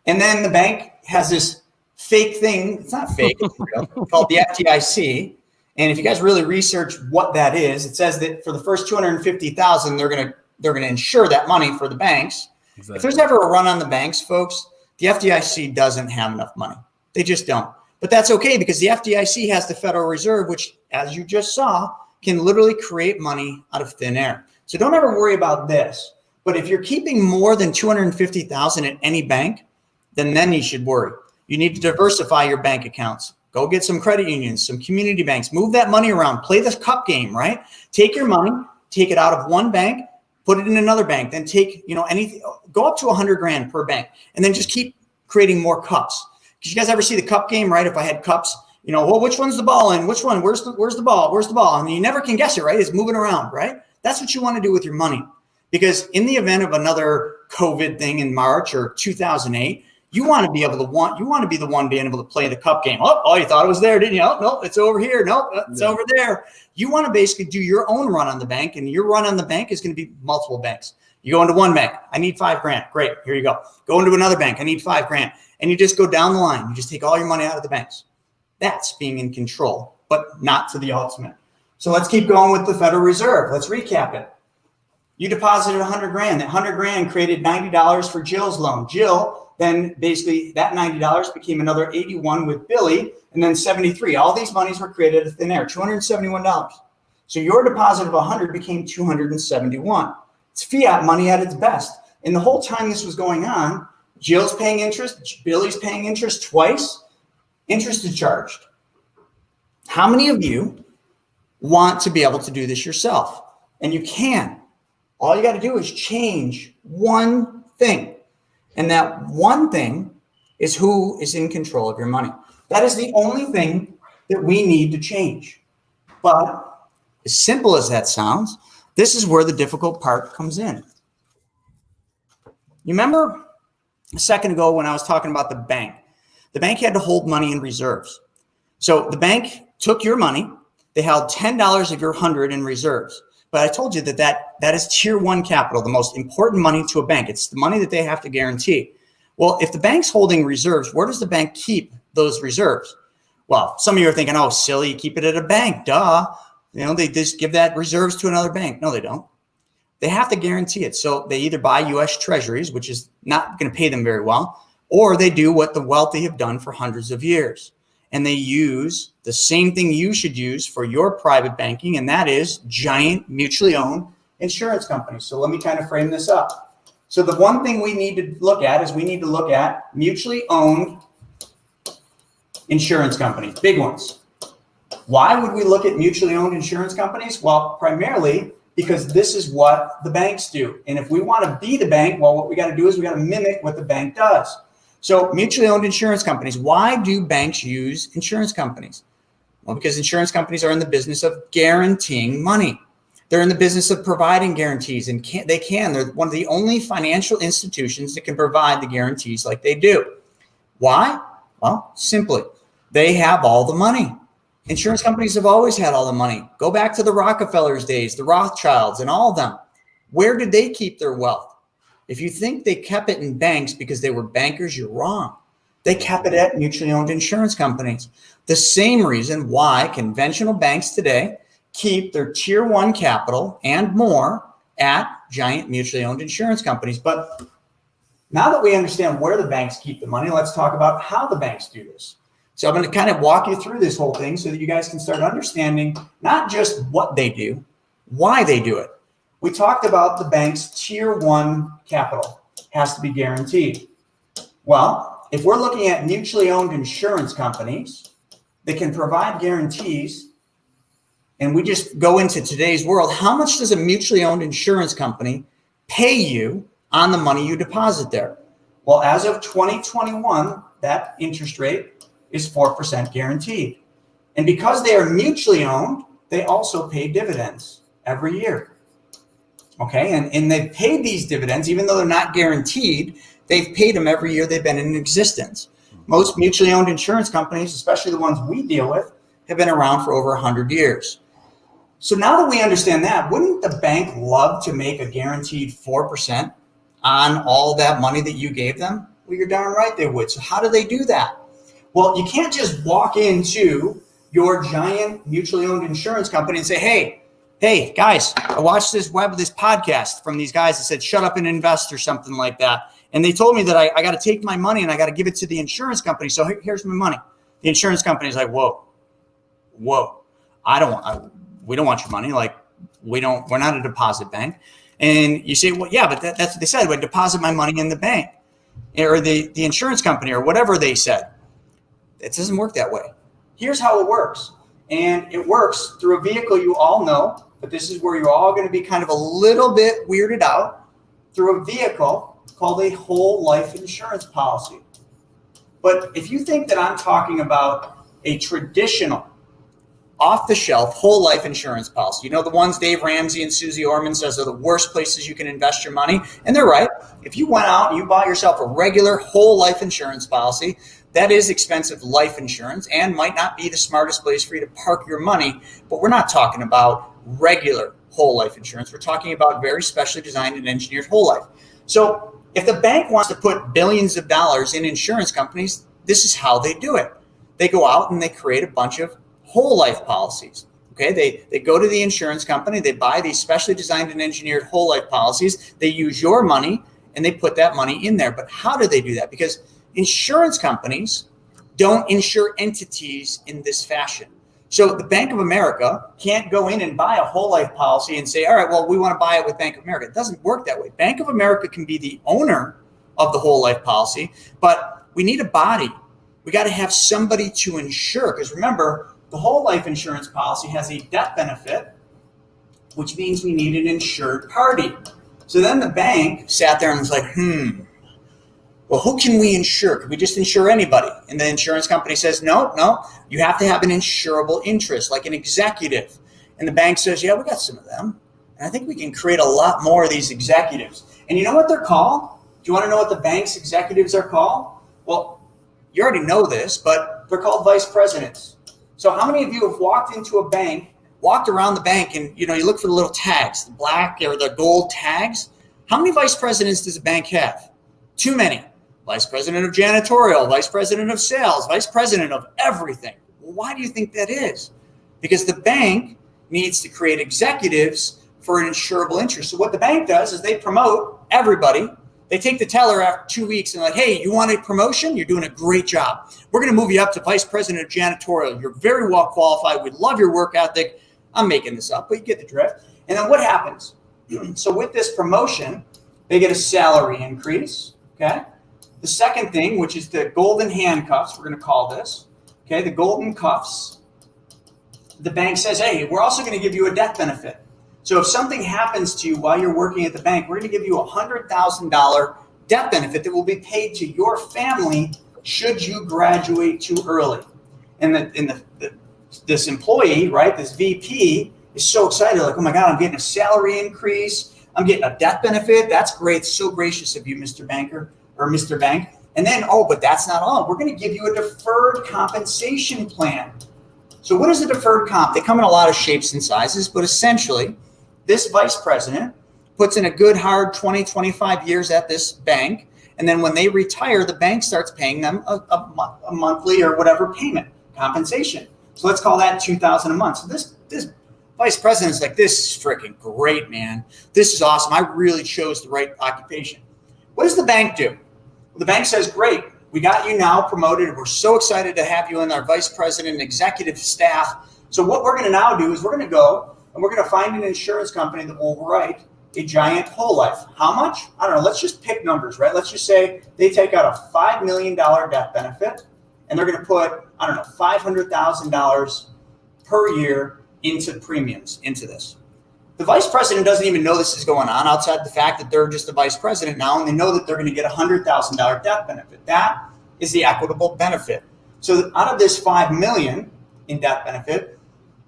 And then the bank has this fake thing. It's not fake. It's called the FDIC. And if you guys really research what that is, it says that for the first 250,000, they're gonna insure that money for the banks. Exactly. If there's ever a run on the banks, folks, the FDIC doesn't have enough money. They just don't. But that's okay because the FDIC has the Federal Reserve, which, as you just saw, can literally create money out of thin air. So don't ever worry about this. But if you're keeping more than 250,000 at any bank, then you should worry. You need to diversify your bank accounts. Go get some credit unions, some community banks, move that money around, play this cup game, right? Take your money, take it out of one bank, put it in another bank, then take, anything, go up to 100 grand per bank, and then just keep creating more cups. Did you guys ever see the cup game, right? If I had cups, well, which one's the ball in? Which one? Where's the ball? Where's the ball? And you never can guess it, right? It's moving around, right? That's what you want to do with your money. Because in the event of another COVID thing in March or 2008, you want to be the one being able to play the cup game. Oh, you thought it was there, didn't you? Oh, no, it's over here. No, it's over there. You want to basically do your own run on the bank, and your run on the bank is going to be multiple banks. You go into one bank, I need $5,000. Great, here you go. Go into another bank, I need $5,000. And you just go down the line. You just take all your money out of the banks. That's being in control, but not to the ultimate. So let's keep going with the Federal Reserve. Let's recap it. You deposited $100,000. That $100,000 created $90 for Jill's loan. Jill, then basically that $90 became another $81 with Billy, and then $73. All these monies were created out of thin air, $271. So your deposit of $100 became $271. It's fiat money at its best. And the whole time this was going on, Jill's paying interest, Billy's paying interest twice. Interest is charged. How many of you want to be able to do this yourself? And you can. All you got to do is change one thing. And that one thing is who is in control of your money. That is the only thing that we need to change. But as simple as that sounds, this is where the difficult part comes in. You remember a second ago when I was talking about the bank? The bank had to hold money in reserves. So the bank took your money. They held $10 of your 100 in reserves. But I told you that is tier one capital, the most important money to a bank. It's the money that they have to guarantee. Well, if the bank's holding reserves, where does the bank keep those reserves? Well, some of you are thinking, oh, silly, you keep it at a bank, duh. They just give that reserves to another bank. No, they don't. They have to guarantee it. So they either buy U.S. Treasuries, which is not going to pay them very well, or they do what the wealthy have done for hundreds of years. And they use the same thing you should use for your private banking, and that is giant mutually owned insurance companies. So let me kind of frame this up. So the one thing we need to look at is we need to look at mutually owned insurance companies, big ones. Why would we look at mutually owned insurance companies? Well, primarily because this is what the banks do. And if we want to be the bank, well, what we got to do is we got to mimic what the bank does. So mutually owned insurance companies, why do banks use insurance companies? Well, because insurance companies are in the business of guaranteeing money. They're in the business of providing guarantees, and they're one of the only financial institutions that can provide the guarantees like they do. Why? Well, simply, they have all the money. Insurance companies have always had all the money. Go back to the Rockefellers days, the Rothschilds, and all of them. Where did they keep their wealth? If you think they kept it in banks because they were bankers, you're wrong. They kept it at mutually owned insurance companies. The same reason why conventional banks today keep their tier one capital and more at giant mutually owned insurance companies. But now that we understand where the banks keep the money, let's talk about how the banks do this. So I'm going to kind of walk you through this whole thing so that you guys can start understanding not just what they do, why they do it. We talked about the bank's tier one capital has to be guaranteed. Well, if we're looking at mutually owned insurance companies that can provide guarantees, and we just go into today's world, how much does a mutually owned insurance company pay you on the money you deposit there? Well, as of 2021, that interest rate is 4% guaranteed. And because they are mutually owned, they also pay dividends every year. Okay, and they've paid these dividends, even though they're not guaranteed, they've paid them every year they've been in existence. Most mutually owned insurance companies, especially the ones we deal with, have been around for over 100 years. So now that we understand that, wouldn't the bank love to make a guaranteed 4% on all that money that you gave them? Well, you're darn right they would. So how do they do that? Well, you can't just walk into your giant mutually owned insurance company and say, hey, guys, I watched this podcast from these guys that said, shut up and invest or something like that. And they told me that I got to take my money and I got to give it to the insurance company. So here's my money. The insurance company is like, whoa, we don't want your money. Like, we're not a deposit bank. And you say, well, yeah, but that's what they said. We'd deposit my money in the bank or the insurance company or whatever they said. It doesn't work that way. Here's how it works. And it works through a vehicle you all know, but this is where you're all going to be kind of a little bit weirded out, through a vehicle called a whole life insurance policy. But if you think that I'm talking about a traditional off-the-shelf whole life insurance policy, you know, the ones Dave Ramsey and Susie Orman says are the worst places you can invest your money, and they're right. If you went out and you bought yourself a regular whole life insurance policy, that is expensive life insurance and might not be the smartest place for you to park your money, but we're not talking about regular whole life insurance. We're talking about very specially designed and engineered whole life. So if the bank wants to put billions of dollars in insurance companies, this is how they do it. They go out and they create a bunch of whole life policies. Okay, they go to the insurance company, they buy these specially designed and engineered whole life policies. They use your money and they put that money in there. But how do they do that? Because insurance companies don't insure entities in this fashion. So the Bank of America can't go in and buy a whole life policy and say, all right, well, we want to buy it with Bank of America. It doesn't work that way. Bank of America can be the owner of the whole life policy, but we need a body. We got to have somebody to insure. Because remember, the whole life insurance policy has a death benefit, which means we need an insured party. So then the bank sat there and was like, well, who can we insure? Can we just insure anybody? And the insurance company says, no, you have to have an insurable interest, like an executive. And the bank says, yeah, we got some of them. And I think we can create a lot more of these executives. And you know what they're called? Do you want to know what the bank's executives are called? Well, you already know this, but they're called vice presidents. So how many of you have walked into a bank, walked around the bank, and you look for the little tags, the black or the gold tags? How many vice presidents does a bank have? Too many. Vice president of janitorial, vice president of sales, vice president of everything. Well, why do you think that is? Because the bank needs to create executives for an insurable interest. So what the bank does is they promote everybody. They take the teller after 2 weeks and like, hey, you want a promotion? You're doing a great job. We're going to move you up to vice president of janitorial. You're very well qualified. We love your work ethic. I'm making this up, but you get the drift. And then what happens? So with this promotion, they get a salary increase, okay? The second thing, which is the golden handcuffs, we're going to call this, okay, the golden cuffs, the bank says, hey, we're also going to give you a death benefit. So if something happens to you while you're working at the bank, we're going to give you a $100,000 death benefit that will be paid to your family should you graduate too early. And this employee, right, this VP is so excited, like, oh my God, I'm getting a salary increase. I'm getting a death benefit. That's great. So gracious of you, Mr. Banker or Mr. Bank. And then, but that's not all. We're going to give you a deferred compensation plan. So what is a deferred comp? They come in a lot of shapes and sizes, but essentially this vice president puts in a good hard 20, 25 years at this bank. And then when they retire, the bank starts paying them a monthly or whatever payment, compensation. So let's call that $2,000 a month. So this vice president is like, this is freaking great, man. This is awesome. I really chose the right occupation. What does the bank do? Well, the bank says, great, we got you now promoted. We're so excited to have you in our vice president and executive staff. So what we're going to now do is we're going to go and we're going to find an insurance company that will write a giant whole life. How much? I don't know. Let's just pick numbers, right? Let's just say they take out a $5 million death benefit and they're going to put, I don't know, $500,000 per year into premiums into this. The vice president doesn't even know this is going on outside the fact that they're just the vice president now and they know that they're going to get a $100,000 death benefit. That is the equitable benefit. So out of this $5 million in death benefit,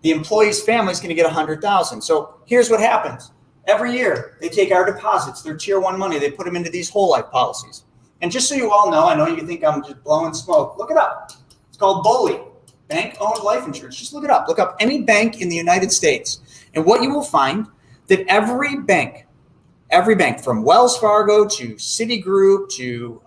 the employee's family is going to get $100,000. So here's what happens. Every year, they take our deposits, their tier one money, they put them into these whole life policies. And just so you all know, I know you think I'm just blowing smoke. Look it up. It's called BOLI, bank-owned life insurance. Just look it up. Look up any bank in the United States. And what you will find that every bank from Wells Fargo to Citigroup to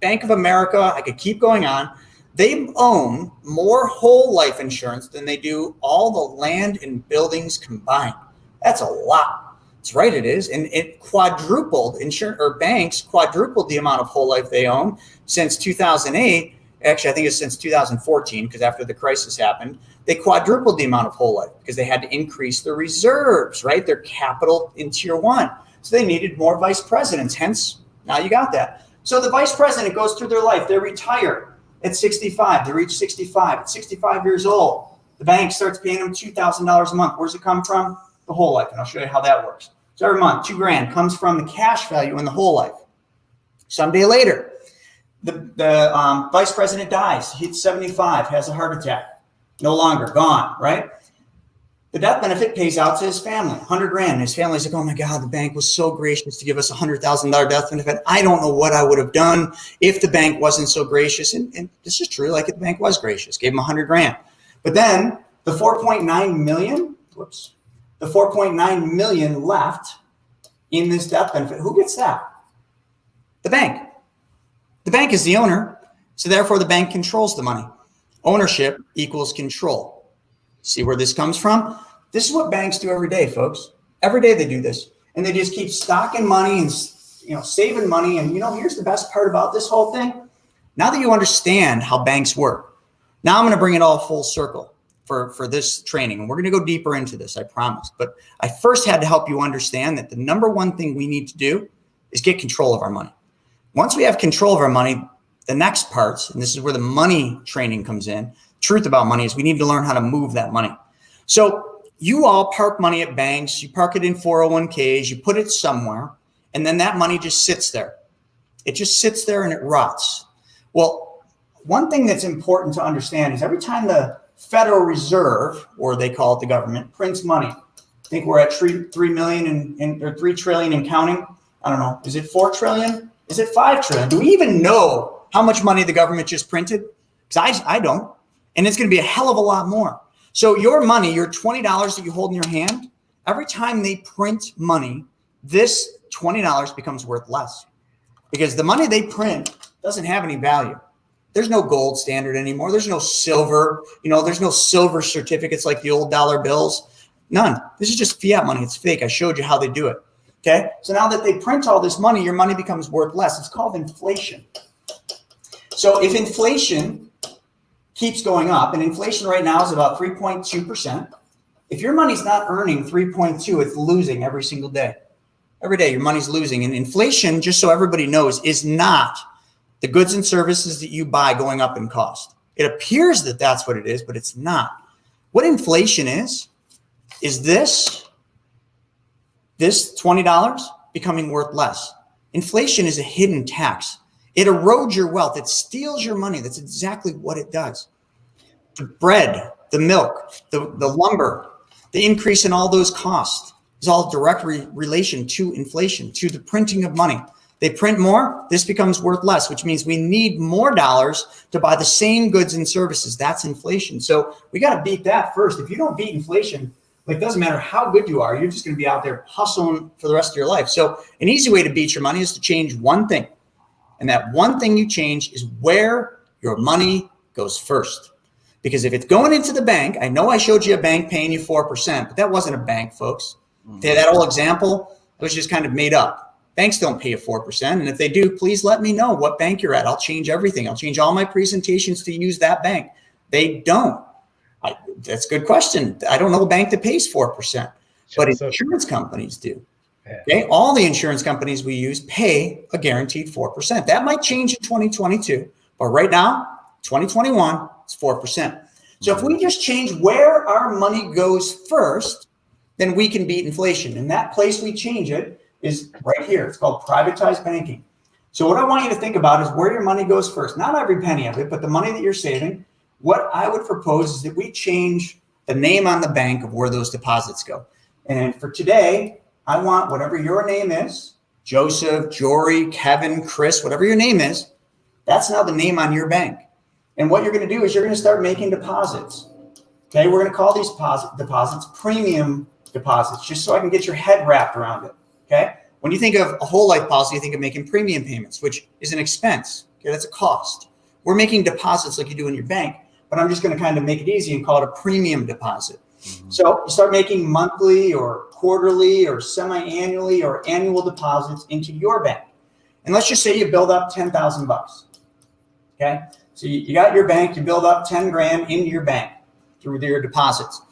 Bank of America, I could keep going on, they own more whole life insurance than they do all the land and buildings combined. That's a lot. That's right, it is. And it quadrupled, banks quadrupled the amount of whole life they own since 2008. Actually, I think it's since 2014, because after the crisis happened, they quadrupled the amount of whole life because they had to increase their reserves, right? Their capital in tier one. So they needed more vice presidents. Hence, now you got that. So the vice president goes through their life. They retire at 65. They reach 65. At 65 years old, the bank starts paying them $2,000 a month. Where's it come from? The whole life. And I'll show you how that works. So every month, $2,000 comes from the cash value in the whole life. Someday later, the vice president dies. He's 75, has a heart attack. No longer, gone, right? The death benefit pays out to his family, $100,000. And his family's like, oh my God, the bank was so gracious to give us a $100,000 death benefit. I don't know what I would have done if the bank wasn't so gracious. And this is true, like the bank was gracious, gave him $100,000. But then the 4.9 million, the 4.9 million left in this death benefit, who gets that? The bank. The bank is the owner, so therefore the bank controls the money. Ownership equals control. See where this comes from? This is what banks do every day, folks. Every day they do this. And they just keep stocking money and saving money. And here's the best part about this whole thing. Now that you understand how banks work, now I'm going to bring it all full circle for this training. And we're going to go deeper into this, I promise. But I first had to help you understand that the number one thing we need to do is get control of our money. Once we have control of our money, the next parts, and this is where the money training comes in, truth about money is we need to learn how to move that money. So you all park money at banks, you park it in 401ks, you put it somewhere, and then that money just sits there. It just sits there and it rots. Well, one thing that's important to understand is every time the Federal Reserve, or they call it the government, prints money, I think we're at 3 million or 3 trillion and counting. I don't know. Is it 4 trillion? Is it 5 trillion? Do we even know how much money the government just printed? Because I don't. And it's going to be a hell of a lot more. So your money, your $20 that you hold in your hand, every time they print money, this $20 becomes worth less. Because the money they print doesn't have any value. There's no gold standard anymore. There's no silver. There's no silver certificates like the old dollar bills. None. This is just fiat money. It's fake. I showed you how they do it. Okay. So now that they print all this money, your money becomes worth less. It's called inflation. So if inflation keeps going up, and inflation right now is about 3.2%, if your money's not earning 3.2, it's losing every single day. Every day your money's losing. And inflation, just so everybody knows, is not the goods and services that you buy going up in cost. It appears that that's what it is, but it's not. What inflation is this $20 becoming worth less. Inflation is a hidden tax. It erodes your wealth. It steals your money. That's exactly what it does. The bread, the milk, the lumber, the increase in all those costs is all direct relation to inflation, to the printing of money. They print more, this becomes worth less, which means we need more dollars to buy the same goods and services. That's inflation. So we got to beat that first. If you don't beat inflation, it doesn't matter how good you are, you're just going to be out there hustling for the rest of your life. So an easy way to beat your money is to change one thing. And that one thing you change is where your money goes first. Because if it's going into the bank, I know I showed you a bank paying you 4%, but that wasn't a bank, folks. That whole example was just kind of made up. Banks don't pay you 4%. And if they do, please let me know what bank you're at. I'll change everything. I'll change all my presentations to use that bank. They don't. That's a good question. I don't know a bank that pays 4%, but insurance companies do. Okay, all the insurance companies we use pay a guaranteed 4%. That might change in 2022, but right now, 2021, it's 4%. So if we just change where our money goes first, then we can beat inflation. And that place we change it is right here. It's called privatized banking. So what I want you to think about is where your money goes first. Not every penny of it, but the money that you're saving. What I would propose is that we change the name on the bank of where those deposits go. And for today, I want whatever your name is, Joseph, Jory, Kevin, Chris, whatever your name is, that's now the name on your bank. And what you're going to do is you're going to start making deposits. Okay, we're going to call these deposits premium deposits, just so I can get your head wrapped around it. Okay, when you think of a whole life policy, you think of making premium payments, which is an expense. Okay, that's a cost. We're making deposits like you do in your bank, but I'm just going to kind of make it easy and call it a premium deposit. So you start making monthly or quarterly or semi-annually or annual deposits into your bank. And let's just say you build up $10,000. Okay. So you got your bank, you build up 10 grand into your bank through your deposits.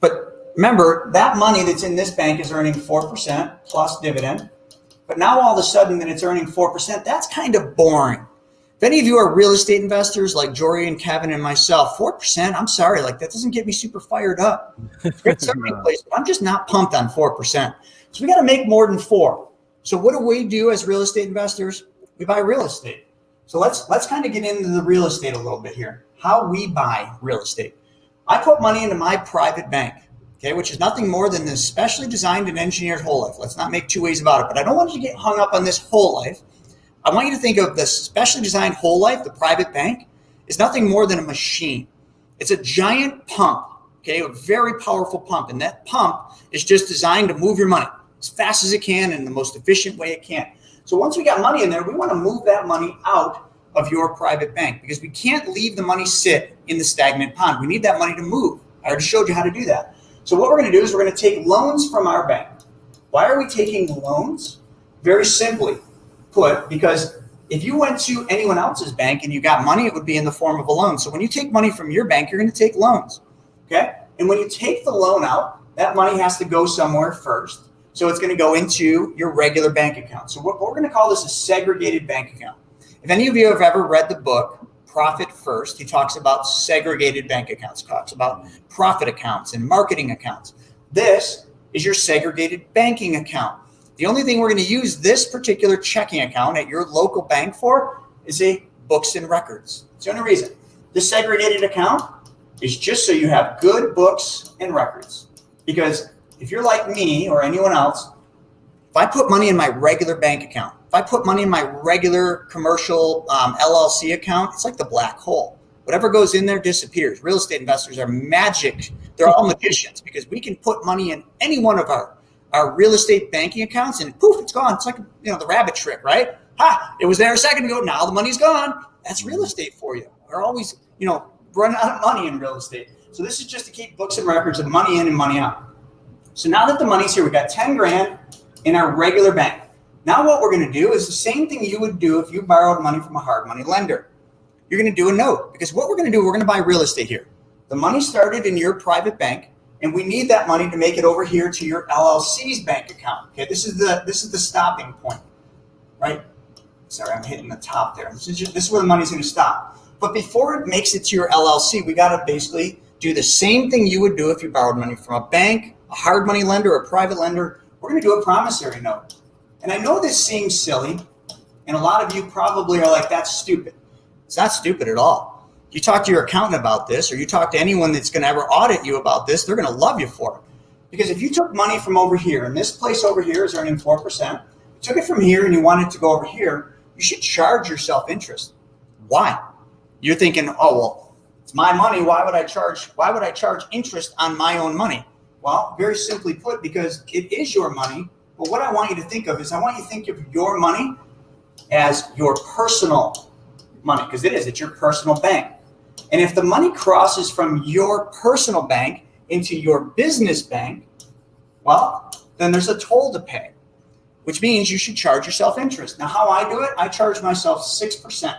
But remember, that money that's in this bank is earning 4% plus dividend. But now all of a sudden that it's earning 4%, that's kind of boring. If any of you are real estate investors like Jory and Kevin and myself, 4%, I'm sorry, that doesn't get me super fired up. It's starting place, but I'm just not pumped on 4%. So we got to make more than 4. So what do we do as real estate investors? We buy real estate. So let's kind of get into the real estate a little bit here. How we buy real estate. I put money into my private bank, okay, which is nothing more than this specially designed and engineered whole life. Let's not make two ways about it, but I don't want you to get hung up on this whole life. I want you to think of this specially designed whole life, the private bank, is nothing more than a machine. It's a giant pump, okay, a very powerful pump. And that pump is just designed to move your money as fast as it can in the most efficient way it can. So once we got money in there, we want to move that money out of your private bank because we can't leave the money sit in the stagnant pond. We need that money to move. I already showed you how to do that. So what we're going to do is we're going to take loans from our bank. Why are we taking loans? Very simply put, because if you went to anyone else's bank and you got money, it would be in the form of a loan. So when you take money from your bank, you're going to take loans, okay? And when you take the loan out, that money has to go somewhere first. So it's going to go into your regular bank account. So we're going to call this a segregated bank account. If any of you have ever read the book, Profit First, he talks about segregated bank accounts, talks about profit accounts and marketing accounts. This is your segregated banking account. The only thing we're going to use this particular checking account at your local bank for is a books and records. It's the only reason. This segregated account is just so you have good books and records. Because if you're like me or anyone else, if I put money in my regular bank account, if I put money in my regular commercial LLC account, it's like the black hole. Whatever goes in there disappears. Real estate investors are magic. They're all magicians because we can put money in any one of our real estate banking accounts and poof, it's gone. It's like, the rabbit trick, right? Ha, it was there a second ago. Now the money's gone. That's real estate for you. We're always, running out of money in real estate. So this is just to keep books and records of money in and money out. So now that the money's here, we got 10 grand in our regular bank. Now what we're going to do is the same thing you would do if you borrowed money from a hard money lender. You're going to do a note because what we're going to do, we're going to buy real estate here. The money started in your private bank and we need that money to make it over here to your LLC's bank account. Okay, this is the stopping point, right? Sorry, I'm hitting the top there. This is where the money's going to stop. But before it makes it to your LLC, we got to basically do the same thing you would do if you borrowed money from a bank, a hard money lender, a private lender. We're going to do a promissory note. And I know this seems silly, and a lot of you probably are like, that's stupid. It's not stupid at all. You talk to your accountant about this, or you talk to anyone that's going to ever audit you about this, they're going to love you for it. Because if you took money from over here, and this place over here is earning 4%, you took it from here and you want it to go over here, you should charge yourself interest. Why? You're thinking, oh, well, it's my money. Why would I charge interest on my own money? Well, very simply put, because it is your money. But what I want you to think of is I want you to think of your money as your personal money, because it's your personal bank. And if the money crosses from your personal bank into your business bank, well, then there's a toll to pay, which means you should charge yourself interest. Now, how I do it, I charge myself 6%.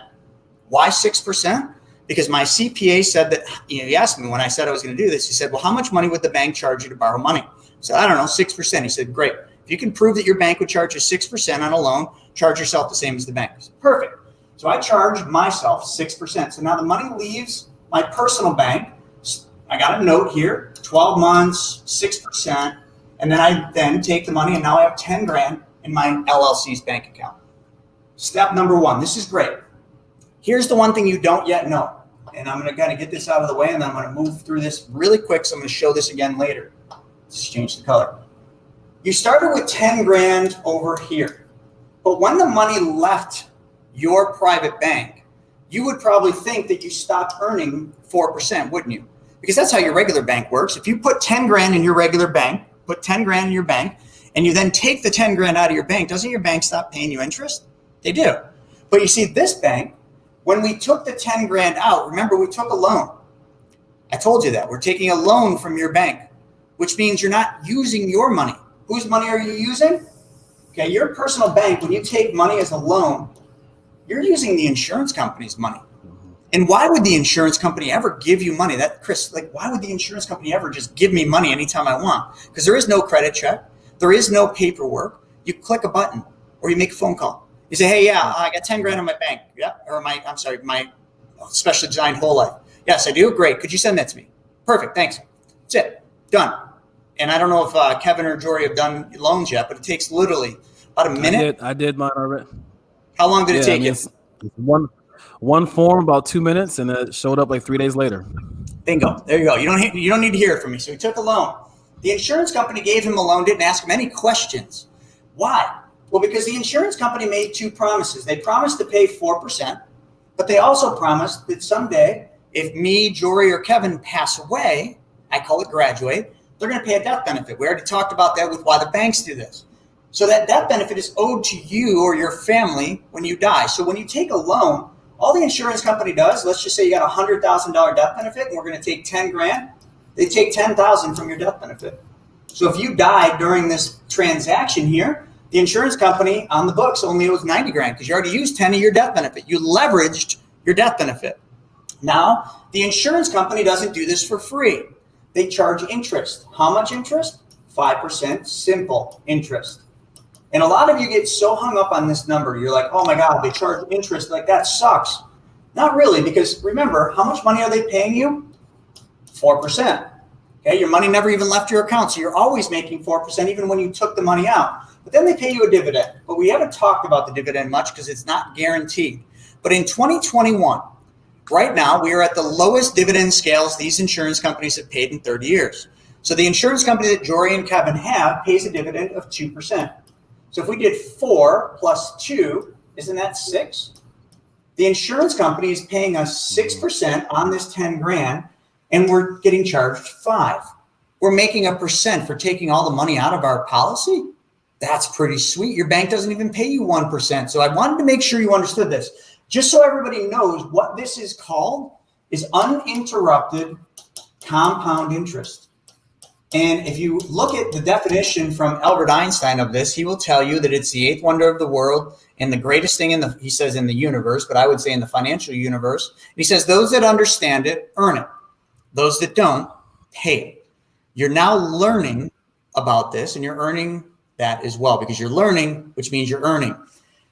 Why 6%? Because my CPA said that, he asked me when I said I was going to do this, he said, well, how much money would the bank charge you to borrow money? I said, I don't know, 6%. He said, great. If you can prove that your bank would charge you 6% on a loan, charge yourself the same as the bank. I said, perfect. So I charge myself 6%. So now the money leaves my personal bank. I got a note here, 12 months, 6%. And then I take the money and now I have 10 grand in my LLC's bank account. Step number one, this is great. Here's the one thing you don't yet know. And I'm going to kind of get this out of the way and then I'm going to move through this really quick. So I'm going to show this again later. Let's change the color. You started with 10 grand over here. But when the money left your private bank, you would probably think that you stopped earning 4%, wouldn't you? Because that's how your regular bank works. If you put 10 grand in your regular bank, put 10 grand in your bank, and you then take the 10 grand out of your bank, doesn't your bank stop paying you interest? They do. But you see, this bank, when we took the 10 grand out, remember we took a loan. I told you that. We're taking a loan from your bank, which means you're not using your money. Whose money are you using? Okay, your personal bank, when you take money as a loan, you're using the insurance company's money. And why would the insurance company ever give you money? Chris, why would the insurance company ever just give me money anytime I want? Because there is no credit check. There is no paperwork. You click a button or you make a phone call. You say, hey, yeah, I got 10 grand in my bank. Yeah, or my specially designed whole life. Yes, I do. Great. Could you send that to me? Perfect. Thanks. That's it. Done. And I don't know if Kevin or Jory have done loans yet, but it takes literally about a minute. I did mine already. How long did it take you? It's one form, about 2 minutes, and it showed up like 3 days later. Bingo. There you go. You don't need to hear it from me. So he took a loan. The insurance company gave him a loan, didn't ask him any questions. Why? Well, because the insurance company made two promises. They promised to pay 4%, but they also promised that someday, if me, Jory, or Kevin pass away, I call it graduate, they're going to pay a death benefit. We already talked about that with why the banks do this. So that death benefit is owed to you or your family when you die. So when you take a loan, all the insurance company does, let's just say you got a $100,000 death benefit and we're going to take 10 grand. They take 10,000 from your death benefit. So if you died during this transaction here, the insurance company on the books only owes 90 grand because you already used 10 of your death benefit. You leveraged your death benefit. Now, the insurance company doesn't do this for free. They charge interest. How much interest? 5% simple interest. And a lot of you get so hung up on this number. You're like, oh my God, they charge interest. Like, that sucks. Not really, because remember, how much money are they paying you? 4%. Okay, your money never even left your account. So you're always making 4% even when you took the money out. But then they pay you a dividend. But we haven't talked about the dividend much because it's not guaranteed. But in 2021, right now, we are at the lowest dividend scales these insurance companies have paid in 30 years. So the insurance company that Jory and Kevin have pays a dividend of 2%. So if we did 4 plus 2, isn't that 6? The insurance company is paying us 6% on this 10 grand, and we're getting charged 5. We're making a percent for taking all the money out of our policy. That's pretty sweet. Your bank doesn't even pay you 1%. So I wanted to make sure you understood this. Just so everybody knows what this is called is uninterrupted compound interest. And if you look at the definition from Albert Einstein of this, he will tell you that it's the 8th wonder of the world and the greatest thing he says in the universe, but I would say in the financial universe. He says those that understand it earn it. Those that don't pay it. You're now learning about this and you're earning that as well because you're learning, which means you're earning.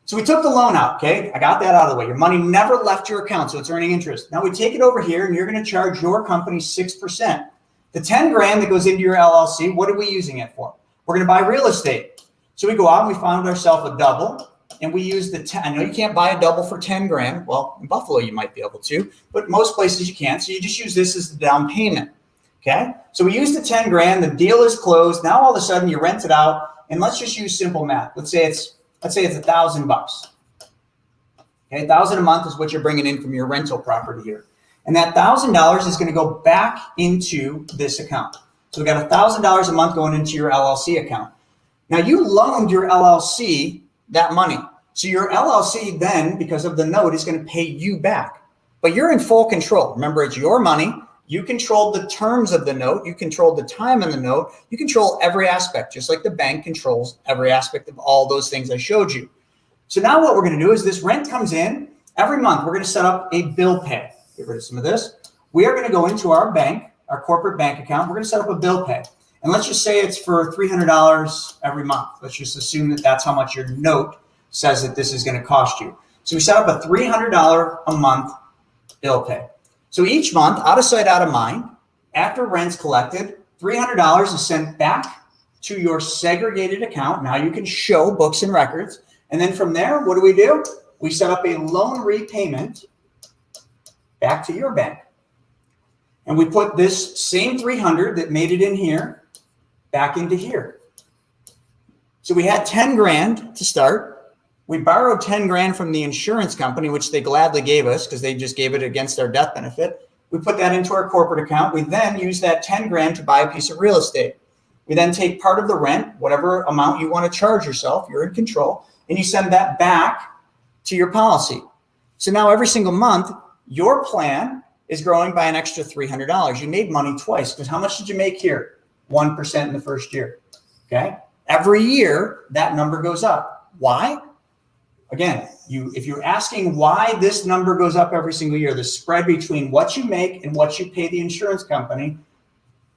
So we took the loan out, okay? I got that out of the way. Your money never left your account, so it's earning interest. Now we take it over here and you're going to charge your company 6%. The 10 grand that goes into your LLC, what are we using it for? We're going to buy real estate. So we go out and we found ourselves a double and we use the 10. I know you can't buy a double for 10 grand. Well, in Buffalo, you might be able to, but most places you can't. So you just use this as the down payment. Okay. So we use the 10 grand. The deal is closed. Now all of a sudden you rent it out and let's just use simple math. Let's say it's $1,000. Okay. $1,000 a month is what you're bringing in from your rental property here. And that $1,000 is going to go back into this account. So we got $1,000 a month going into your LLC account. Now you loaned your LLC that money. So your LLC then, because of the note, is going to pay you back. But you're in full control. Remember, it's your money. You control the terms of the note. You control the time in the note. You control every aspect, just like the bank controls every aspect of all those things I showed you. So now what we're going to do is this rent comes in every month. We're going to set up a bill pay. Get rid of some of this. We are going to go into our bank, our corporate bank account. We're going to set up a bill pay. And let's just say it's for $300 every month. Let's just assume that that's how much your note says that this is going to cost you. So we set up a $300 a month bill pay. So each month, out of sight, out of mind, after rent's collected, $300 is sent back to your segregated account. Now you can show books and records. And then from there, what do? We set up a loan repayment back to your bank. And we put this same 300 that made it in here back into here. So we had 10 grand to start. We borrowed 10 grand from the insurance company, which they gladly gave us because they just gave it against our death benefit. We put that into our corporate account. We then use that 10 grand to buy a piece of real estate. We then take part of the rent, whatever amount you want to charge yourself, you're in control, and you send that back to your policy. So now every single month, your plan is growing by an extra $300. You made money twice because how much did you make here? 1% in the first year. Okay. Every year that number goes up. Why? Again, if you're asking why this number goes up every single year, the spread between what you make and what you pay the insurance company,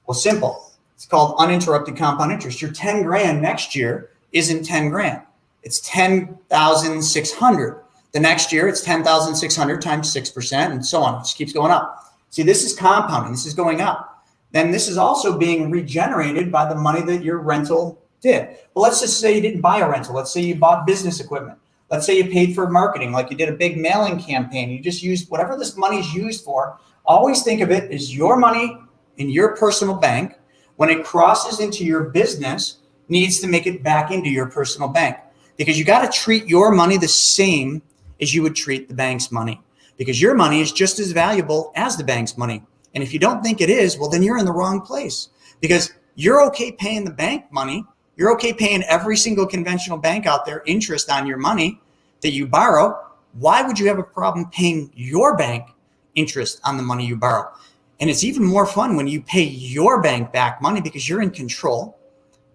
well, simple. It's called uninterrupted compound interest. Your 10 grand next year isn't 10 grand. It's 10,600. The next year, it's 10,600 times 6% and so on. It just keeps going up. See, this is compounding. This is going up. Then this is also being regenerated by the money that your rental did. Well, let's just say you didn't buy a rental. Let's say you bought business equipment. Let's say you paid for marketing, like you did a big mailing campaign. You just used whatever this money is used for. Always think of it as your money in your personal bank. When it crosses into your business, needs to make it back into your personal bank because you got to treat your money the same as you would treat the bank's money because your money is just as valuable as the bank's money. And if you don't think it is, well, then you're in the wrong place, because you're okay paying the bank money. You're okay paying every single conventional bank out there interest on your money that you borrow. Why would you have a problem paying your bank interest on the money you borrow? And it's even more fun when you pay your bank back money, because you're in control.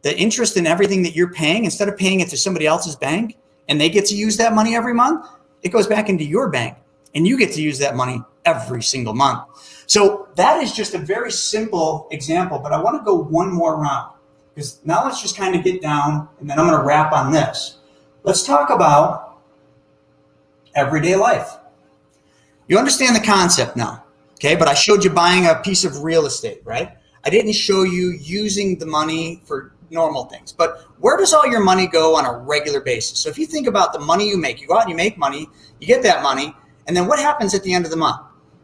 The interest in everything that you're paying, instead of paying it to somebody else's bank and they get to use that money every month, it goes back into your bank and you get to use that money every single month. So that is just a very simple example, but I want to go one more round, because now let's just kind of get down, and then I'm going to wrap on this. Let's talk about everyday life. You understand the concept now, okay? But I showed you buying a piece of real estate, right? I didn't show you using the money for normal things. But where does all your money go on a regular basis? So if you think about the money you make, you go out and you make money, you get that money, and then what happens at the end of the month?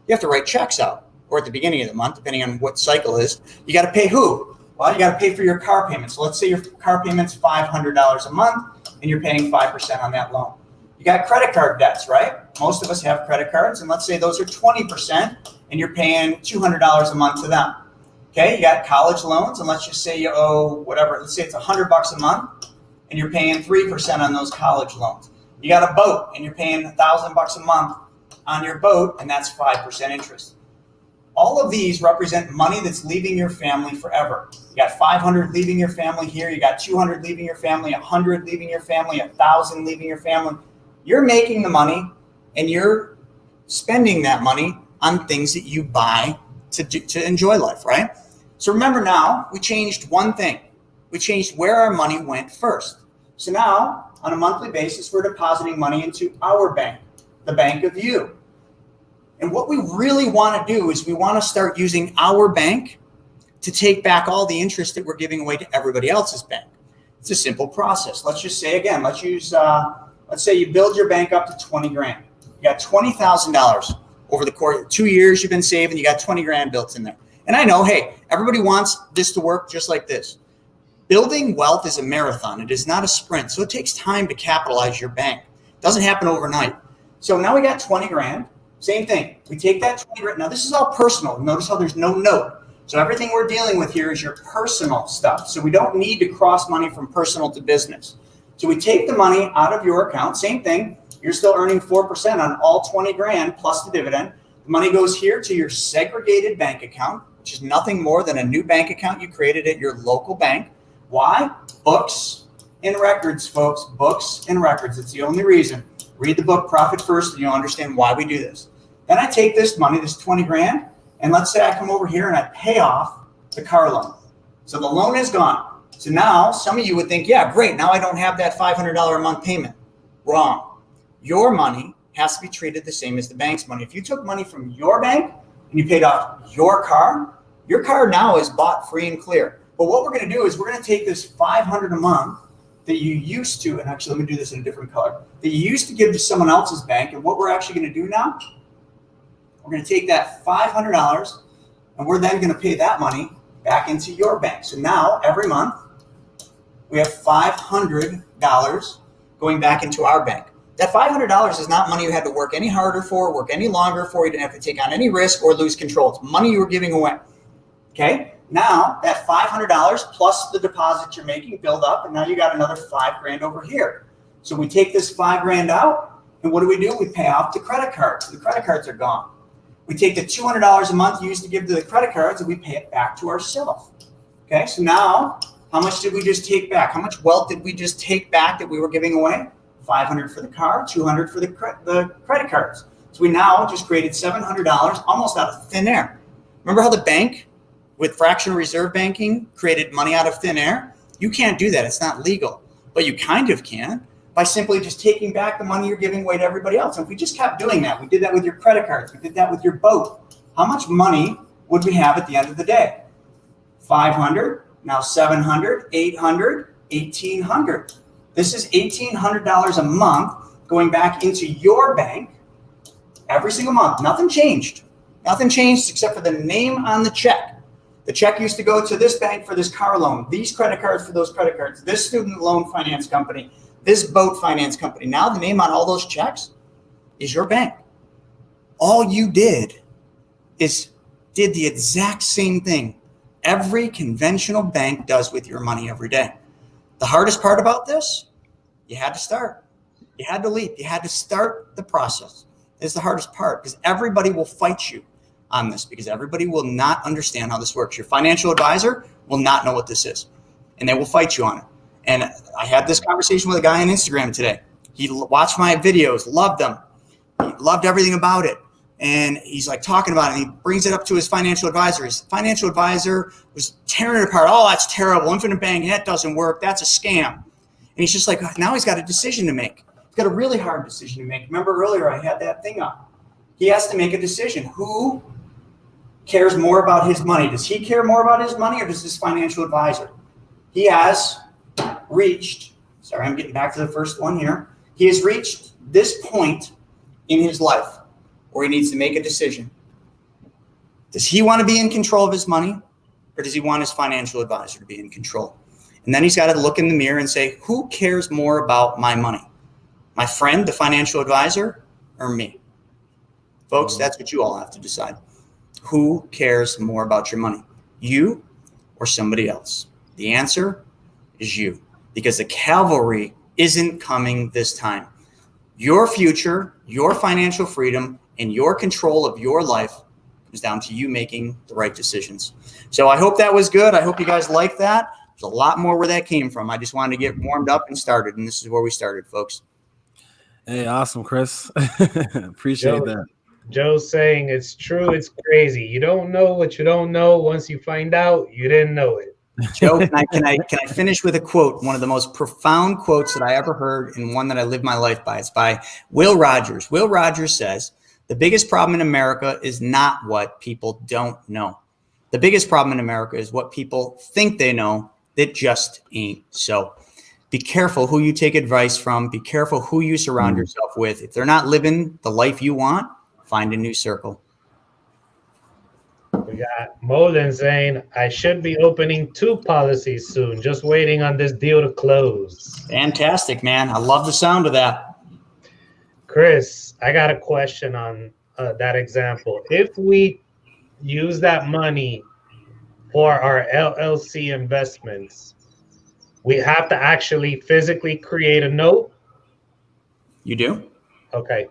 You have to write checks out, or at the beginning of the month, depending on what cycle is. You got to pay who? Well, you got to pay for your car payment. So let's say your car payment's $500 a month and you're paying 5% on that loan. You got credit card debts, right? Most of us have credit cards, and let's say those are 20% and you're paying $200 a month to them. Okay, you got college loans, and let's just say you owe whatever, let's say it's $100 a month and you're paying 3% on those college loans. You got a boat and you're paying $1,000 a month on your boat, and that's 5% interest. All of these represent money that's leaving your family forever. You got 500 leaving your family here. You got 200 leaving your family, 100 leaving your family, 1,000 leaving your family. You're making the money and you're spending that money on things that you buy to enjoy life, right? So remember, now we changed one thing. We changed where our money went first. So now on a monthly basis, we're depositing money into our bank, the bank of you. And what we really want to do is we want to start using our bank to take back all the interest that we're giving away to everybody else's bank. It's a simple process. Let's just say again, let's say you build your bank up to 20 grand. You got $20,000 over the course of 2 years you've been saving, you got 20 grand built in there. And I know, hey, everybody wants this to work just like this. Building wealth is a marathon. It is not a sprint. So it takes time to capitalize your bank. It doesn't happen overnight. So now we got 20 grand. Same thing. We take that 20 grand. Now this is all personal. Notice how there's no note. So everything we're dealing with here is your personal stuff. So we don't need to cross money from personal to business. So we take the money out of your account. Same thing. You're still earning 4% on all 20 grand plus the dividend. The money goes here to your segregated bank account, which is nothing more than a new bank account you created at your local bank. Why? Books and records, folks. Books and records. It's the only reason. Read the book Profit First and you'll understand why we do this. Then I take this money, this 20 grand, and let's say I come over here and I pay off the car loan. So the loan is gone. So now some of you would think, yeah, great. Now I don't have that $500 a month payment. Wrong. Your money has to be treated the same as the bank's money. If you took money from your bank and you paid off your car now is bought free and clear. But what we're going to do is we're going to take this $500 a month that you used to, and actually let me do this in a different color, that you used to give to someone else's bank. And what we're actually going to do now, we're going to take that $500 and we're then going to pay that money back into your bank. So now every month we have $500 going back into our bank. That $500 is not money you had to work any harder for, work any longer for. You didn't have to take on any risk or lose control. It's money you were giving away. Okay. Now that $500 plus the deposit you're making build up, and now you got another 5 grand over here. So we take this 5 grand out, and what do? We pay off the credit cards. The credit cards are gone. We take the $200 a month you used to give to the credit cards, and we pay it back to ourselves. Okay. So now, how much did we just take back? How much wealth did we just take back that we were giving away? 500 for the car, 200 for the credit cards. So we now just created $700 almost out of thin air. Remember how the bank with fractional reserve banking created money out of thin air? You can't do that. It's not legal, but you kind of can by simply just taking back the money you're giving away to everybody else. And if we just kept doing that, we did that with your credit cards, we did that with your boat, how much money would we have at the end of the day? 500, now 700, 800, 1,800. This is $1,800 a month going back into your bank every single month. Nothing changed. Nothing changed except for the name on the check. The check used to go to this bank for this car loan, these credit cards for those credit cards, this student loan finance company, this boat finance company. Now the name on all those checks is your bank. All you did is did the exact same thing every conventional bank does with your money every day. The hardest part about this, you had to start. You had to leap. You had to start the process. It's the hardest part because everybody will fight you on this because everybody will not understand how this works. Your financial advisor will not know what this is, and they will fight you on it. And I had this conversation with a guy on Instagram today. He watched my videos, loved them. He loved everything about it. And he's like talking about it. And he brings it up to his financial advisor. His financial advisor was tearing it apart. Oh, that's terrible. Infinite banking, that doesn't work. That's a scam. And he's just like, now he's got a decision to make. He's got a really hard decision to make. Remember earlier, I had that thing up. He has to make a decision. Who cares more about his money? Does he care more about his money or does his financial advisor? He has reached, sorry, I'm getting back to the first one here. He has reached this point in his life where he needs to make a decision. Does he want to be in control of his money or does he want his financial advisor to be in control? And then he's got to look in the mirror and say, who cares more about my money? My friend, the financial advisor, or me? Folks, that's what you all have to decide. Who cares more about your money? You or somebody else? The answer is you, because the cavalry isn't coming this time. Your future, your financial freedom, and your control of your life comes down to you making the right decisions. So I hope that was good. I hope you guys like that. There's a lot more where that came from. I just wanted to get warmed up and started, and this is where we started, folks. Hey, awesome, Chris. Appreciate that. Joe's saying it's true. It's crazy. You don't know what you don't know. Once you find out, you didn't know it. Joe, can I finish with a quote? One of the most profound quotes that I ever heard, and one that I live my life by. It's by Will Rogers. Will Rogers says, the biggest problem in America is not what people don't know. The biggest problem in America is what people think they know that just ain't so. Be careful who you take advice from. Be careful who you surround yourself with. If they're not living the life you want, find a new circle. We got Molden saying, I should be opening 2 policies soon, just waiting on this deal to close. Fantastic, man. I love the sound of that. Chris, I got a question on that example. If we use that money for our LLC investments, we have to actually physically create a note? You do? Okay.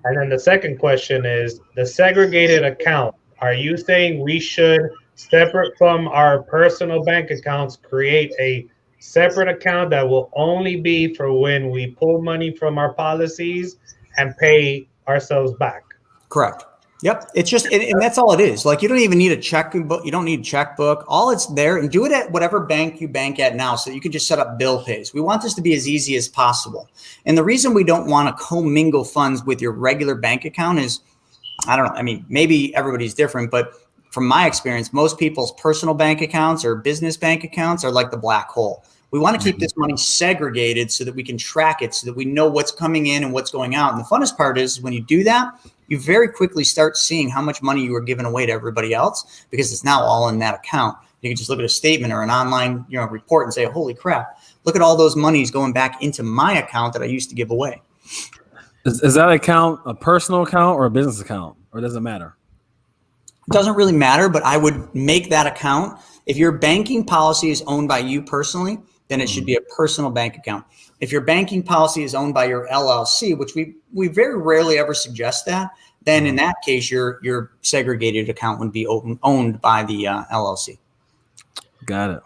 And then the second question is the segregated account. Are you saying we should, separate from our personal bank accounts, create a separate account that will only be for when we pull money from our policies and pay ourselves back? Correct. Yep. It's just, and that's all it is. Like, you don't even need a checkbook. You don't need a checkbook. All it's there, and do it at whatever bank you bank at now so that you can just set up bill pays. We want this to be as easy as possible. And the reason we don't want to commingle funds with your regular bank account is, I don't know. I mean, maybe everybody's different, but from my experience, most people's personal bank accounts or business bank accounts are like the black hole. We want to keep this money segregated so that we can track it, so that we know what's coming in and what's going out. And the funnest part is when you do that, you very quickly start seeing how much money you are giving away to everybody else because it's now all in that account. You can just look at a statement or an online, report and say, holy crap, look at all those monies going back into my account that I used to give away. Is that account a personal account or a business account, or does it matter? It doesn't really matter, but I would make that account. If your banking policy is owned by you personally, then it should be a personal bank account. If your banking policy is owned by your LLC, which we very rarely ever suggest that, then in that case, your segregated account would be owned by the LLC. Got it.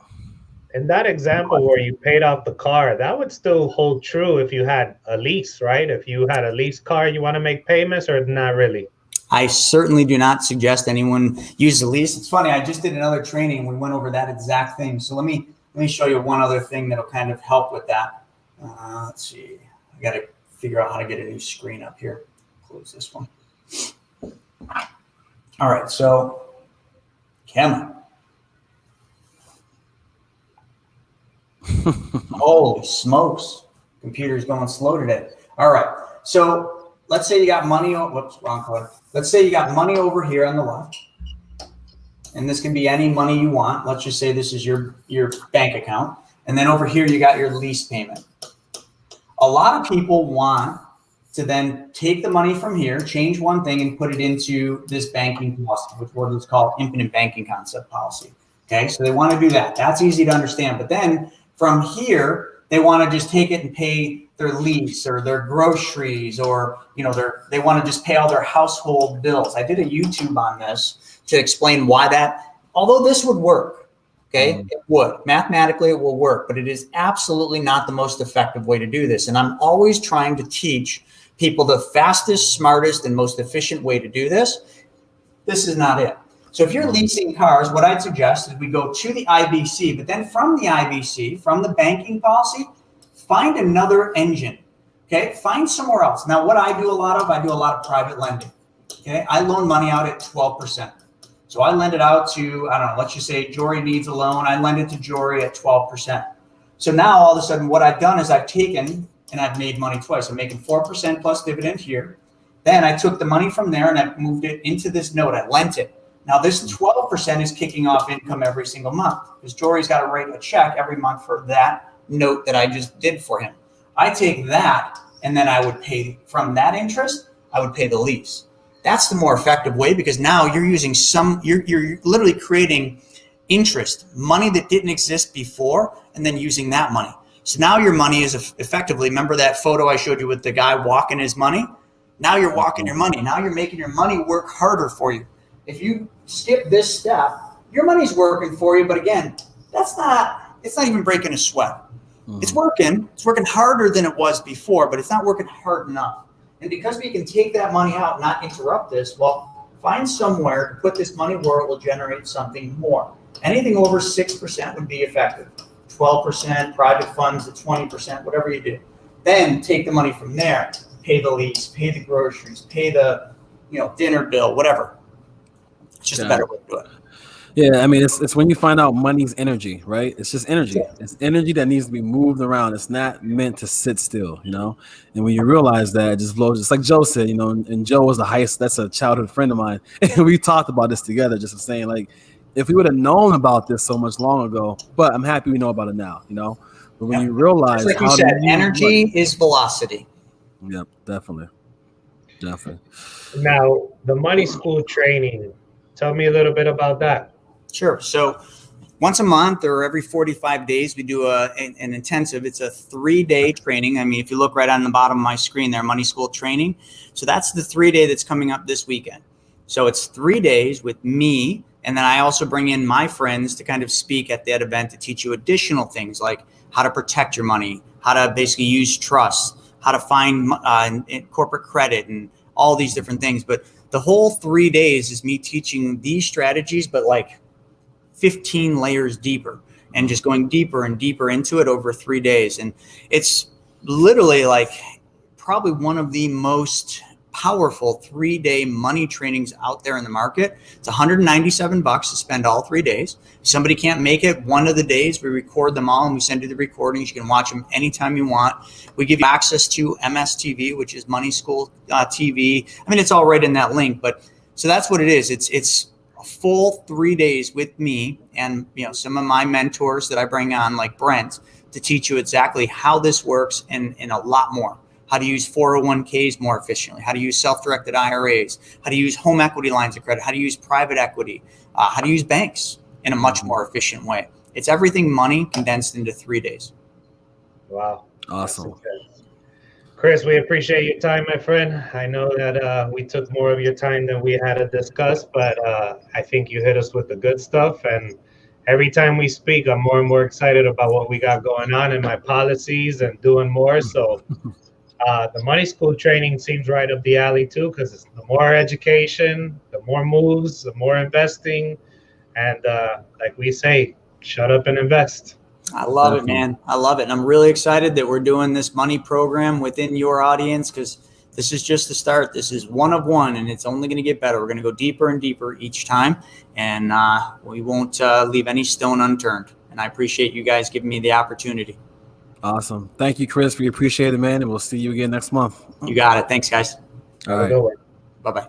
In that example where you paid off the car, that would still hold true if you had a lease, right? If you had a lease car, you want to make payments, or not really? I certainly do not suggest anyone use a lease. It's funny, I just did another training and we went over that exact thing. So let me show you one other thing that'll kind of help with that. Let's see. I got to figure out how to get a new screen up here. Close this one. All right. So, camera. Holy smokes. Computer's going slow today. All right. So let's say you got money. Whoops, wrong color. Let's say you got money over here on the left. And this can be any money you want. Let's just say this is your bank account. And then over here, you got your lease payment. A lot of people want to then take the money from here, change one thing, and put it into this banking policy, which what is called infinite banking concept policy. Okay, so they want to do that. That's easy to understand. But then from here, they want to just take it and pay their lease or their groceries, or they want to just pay all their household bills. I did a YouTube on this to explain why that, although this would work, okay, it would. Mathematically, it will work, but it is absolutely not the most effective way to do this. And I'm always trying to teach people the fastest, smartest, and most efficient way to do this. This is not it. So if you're leasing cars, what I'd suggest is we go to the IBC, but then from the IBC, from the banking policy, find another engine, okay? Find somewhere else. Now, what I do a lot of private lending, okay? I loan money out at 12%. So I lend it out to, I don't know, let's just say Jory needs a loan. I lend it to Jory at 12%. So now all of a sudden what I've done is I've taken and I've made money twice. I'm making 4% plus dividend here. Then I took the money from there and I moved it into this note. I lent it. Now this 12% is kicking off income every single month because Jory's got to write a check every month for that note that I just did for him. I take that and then I would pay from that interest, I would pay the lease. That's the more effective way because now you're using you're literally creating interest, money that didn't exist before, and then using that money. So now your money is effectively, remember that photo I showed you with the guy walking his money? Now you're walking your money. Now you're making your money work harder for you. If you skip this step, your money's working for you. But again, it's not even breaking a sweat. It's working harder than it was before, but it's not working hard enough. And because we can take that money out and not interrupt this, well, find somewhere to put this money where it will generate something more. Anything over 6% would be effective. 12%, private funds at 20%, whatever you do. Then take the money from there, pay the lease, pay the groceries, pay the dinner bill, whatever. It's just a better way to do it. Yeah, I mean, it's when you find out money's energy, right? It's just energy. Yeah. It's energy that needs to be moved around. It's not meant to sit still, And when you realize that, it just flows. Just like Joe said, and Joe was that's a childhood friend of mine. And we talked about this together, just saying, like, if we would have known about this so much long ago, but I'm happy we know about it now, But when you realize, like you said, energy is velocity. Yep, definitely. Now, the money school training, tell me a little bit about that. Sure. So once a month or every 45 days, we do an intensive. It's a 3-day training. I mean, if you look right on the bottom of my screen there, money school training. So that's the 3-day that's coming up this weekend. So it's 3 days with me. And then I also bring in my friends to kind of speak at that event to teach you additional things like how to protect your money, how to basically use trust, how to find corporate credit and all these different things. But the whole 3 days is me teaching these strategies, but like 15 layers deeper and just going deeper and deeper into it over 3 days. And it's literally like probably one of the most powerful 3-day money trainings out there in the market. It's $197 to spend all 3 days. If somebody can't make it one of the days, we record them all and we send you the recordings. You can watch them anytime you want. We give you access to MSTV, which is Money School TV. I mean, it's all right in that link, but so that's what it is. It's a full 3 days with me and some of my mentors that I bring on, like Brent, to teach you exactly how this works and a lot more. How to use 401ks more efficiently, how to use self-directed IRAs, how to use home equity lines of credit, how to use private equity, how to use banks in a much more efficient way. It's everything money condensed into 3 days. Wow. Awesome. Chris, we appreciate your time, my friend. I know that we took more of your time than we had to discuss, but I think you hit us with the good stuff. And every time we speak, I'm more and more excited about what we got going on in my policies and doing more. So the money school training seems right up the alley too, because the more education, the more moves, the more investing, and like we say, shut up and invest. I love it, man. I love it. And I'm really excited that we're doing this money program within your audience because this is just the start. This is one of one, and it's only going to get better. We're going to go deeper and deeper each time, and we won't leave any stone unturned. And I appreciate you guys giving me the opportunity. Awesome. Thank you, Chris. We appreciate it, man. And we'll see you again next month. You got it. Thanks, guys. All right. Bye-bye.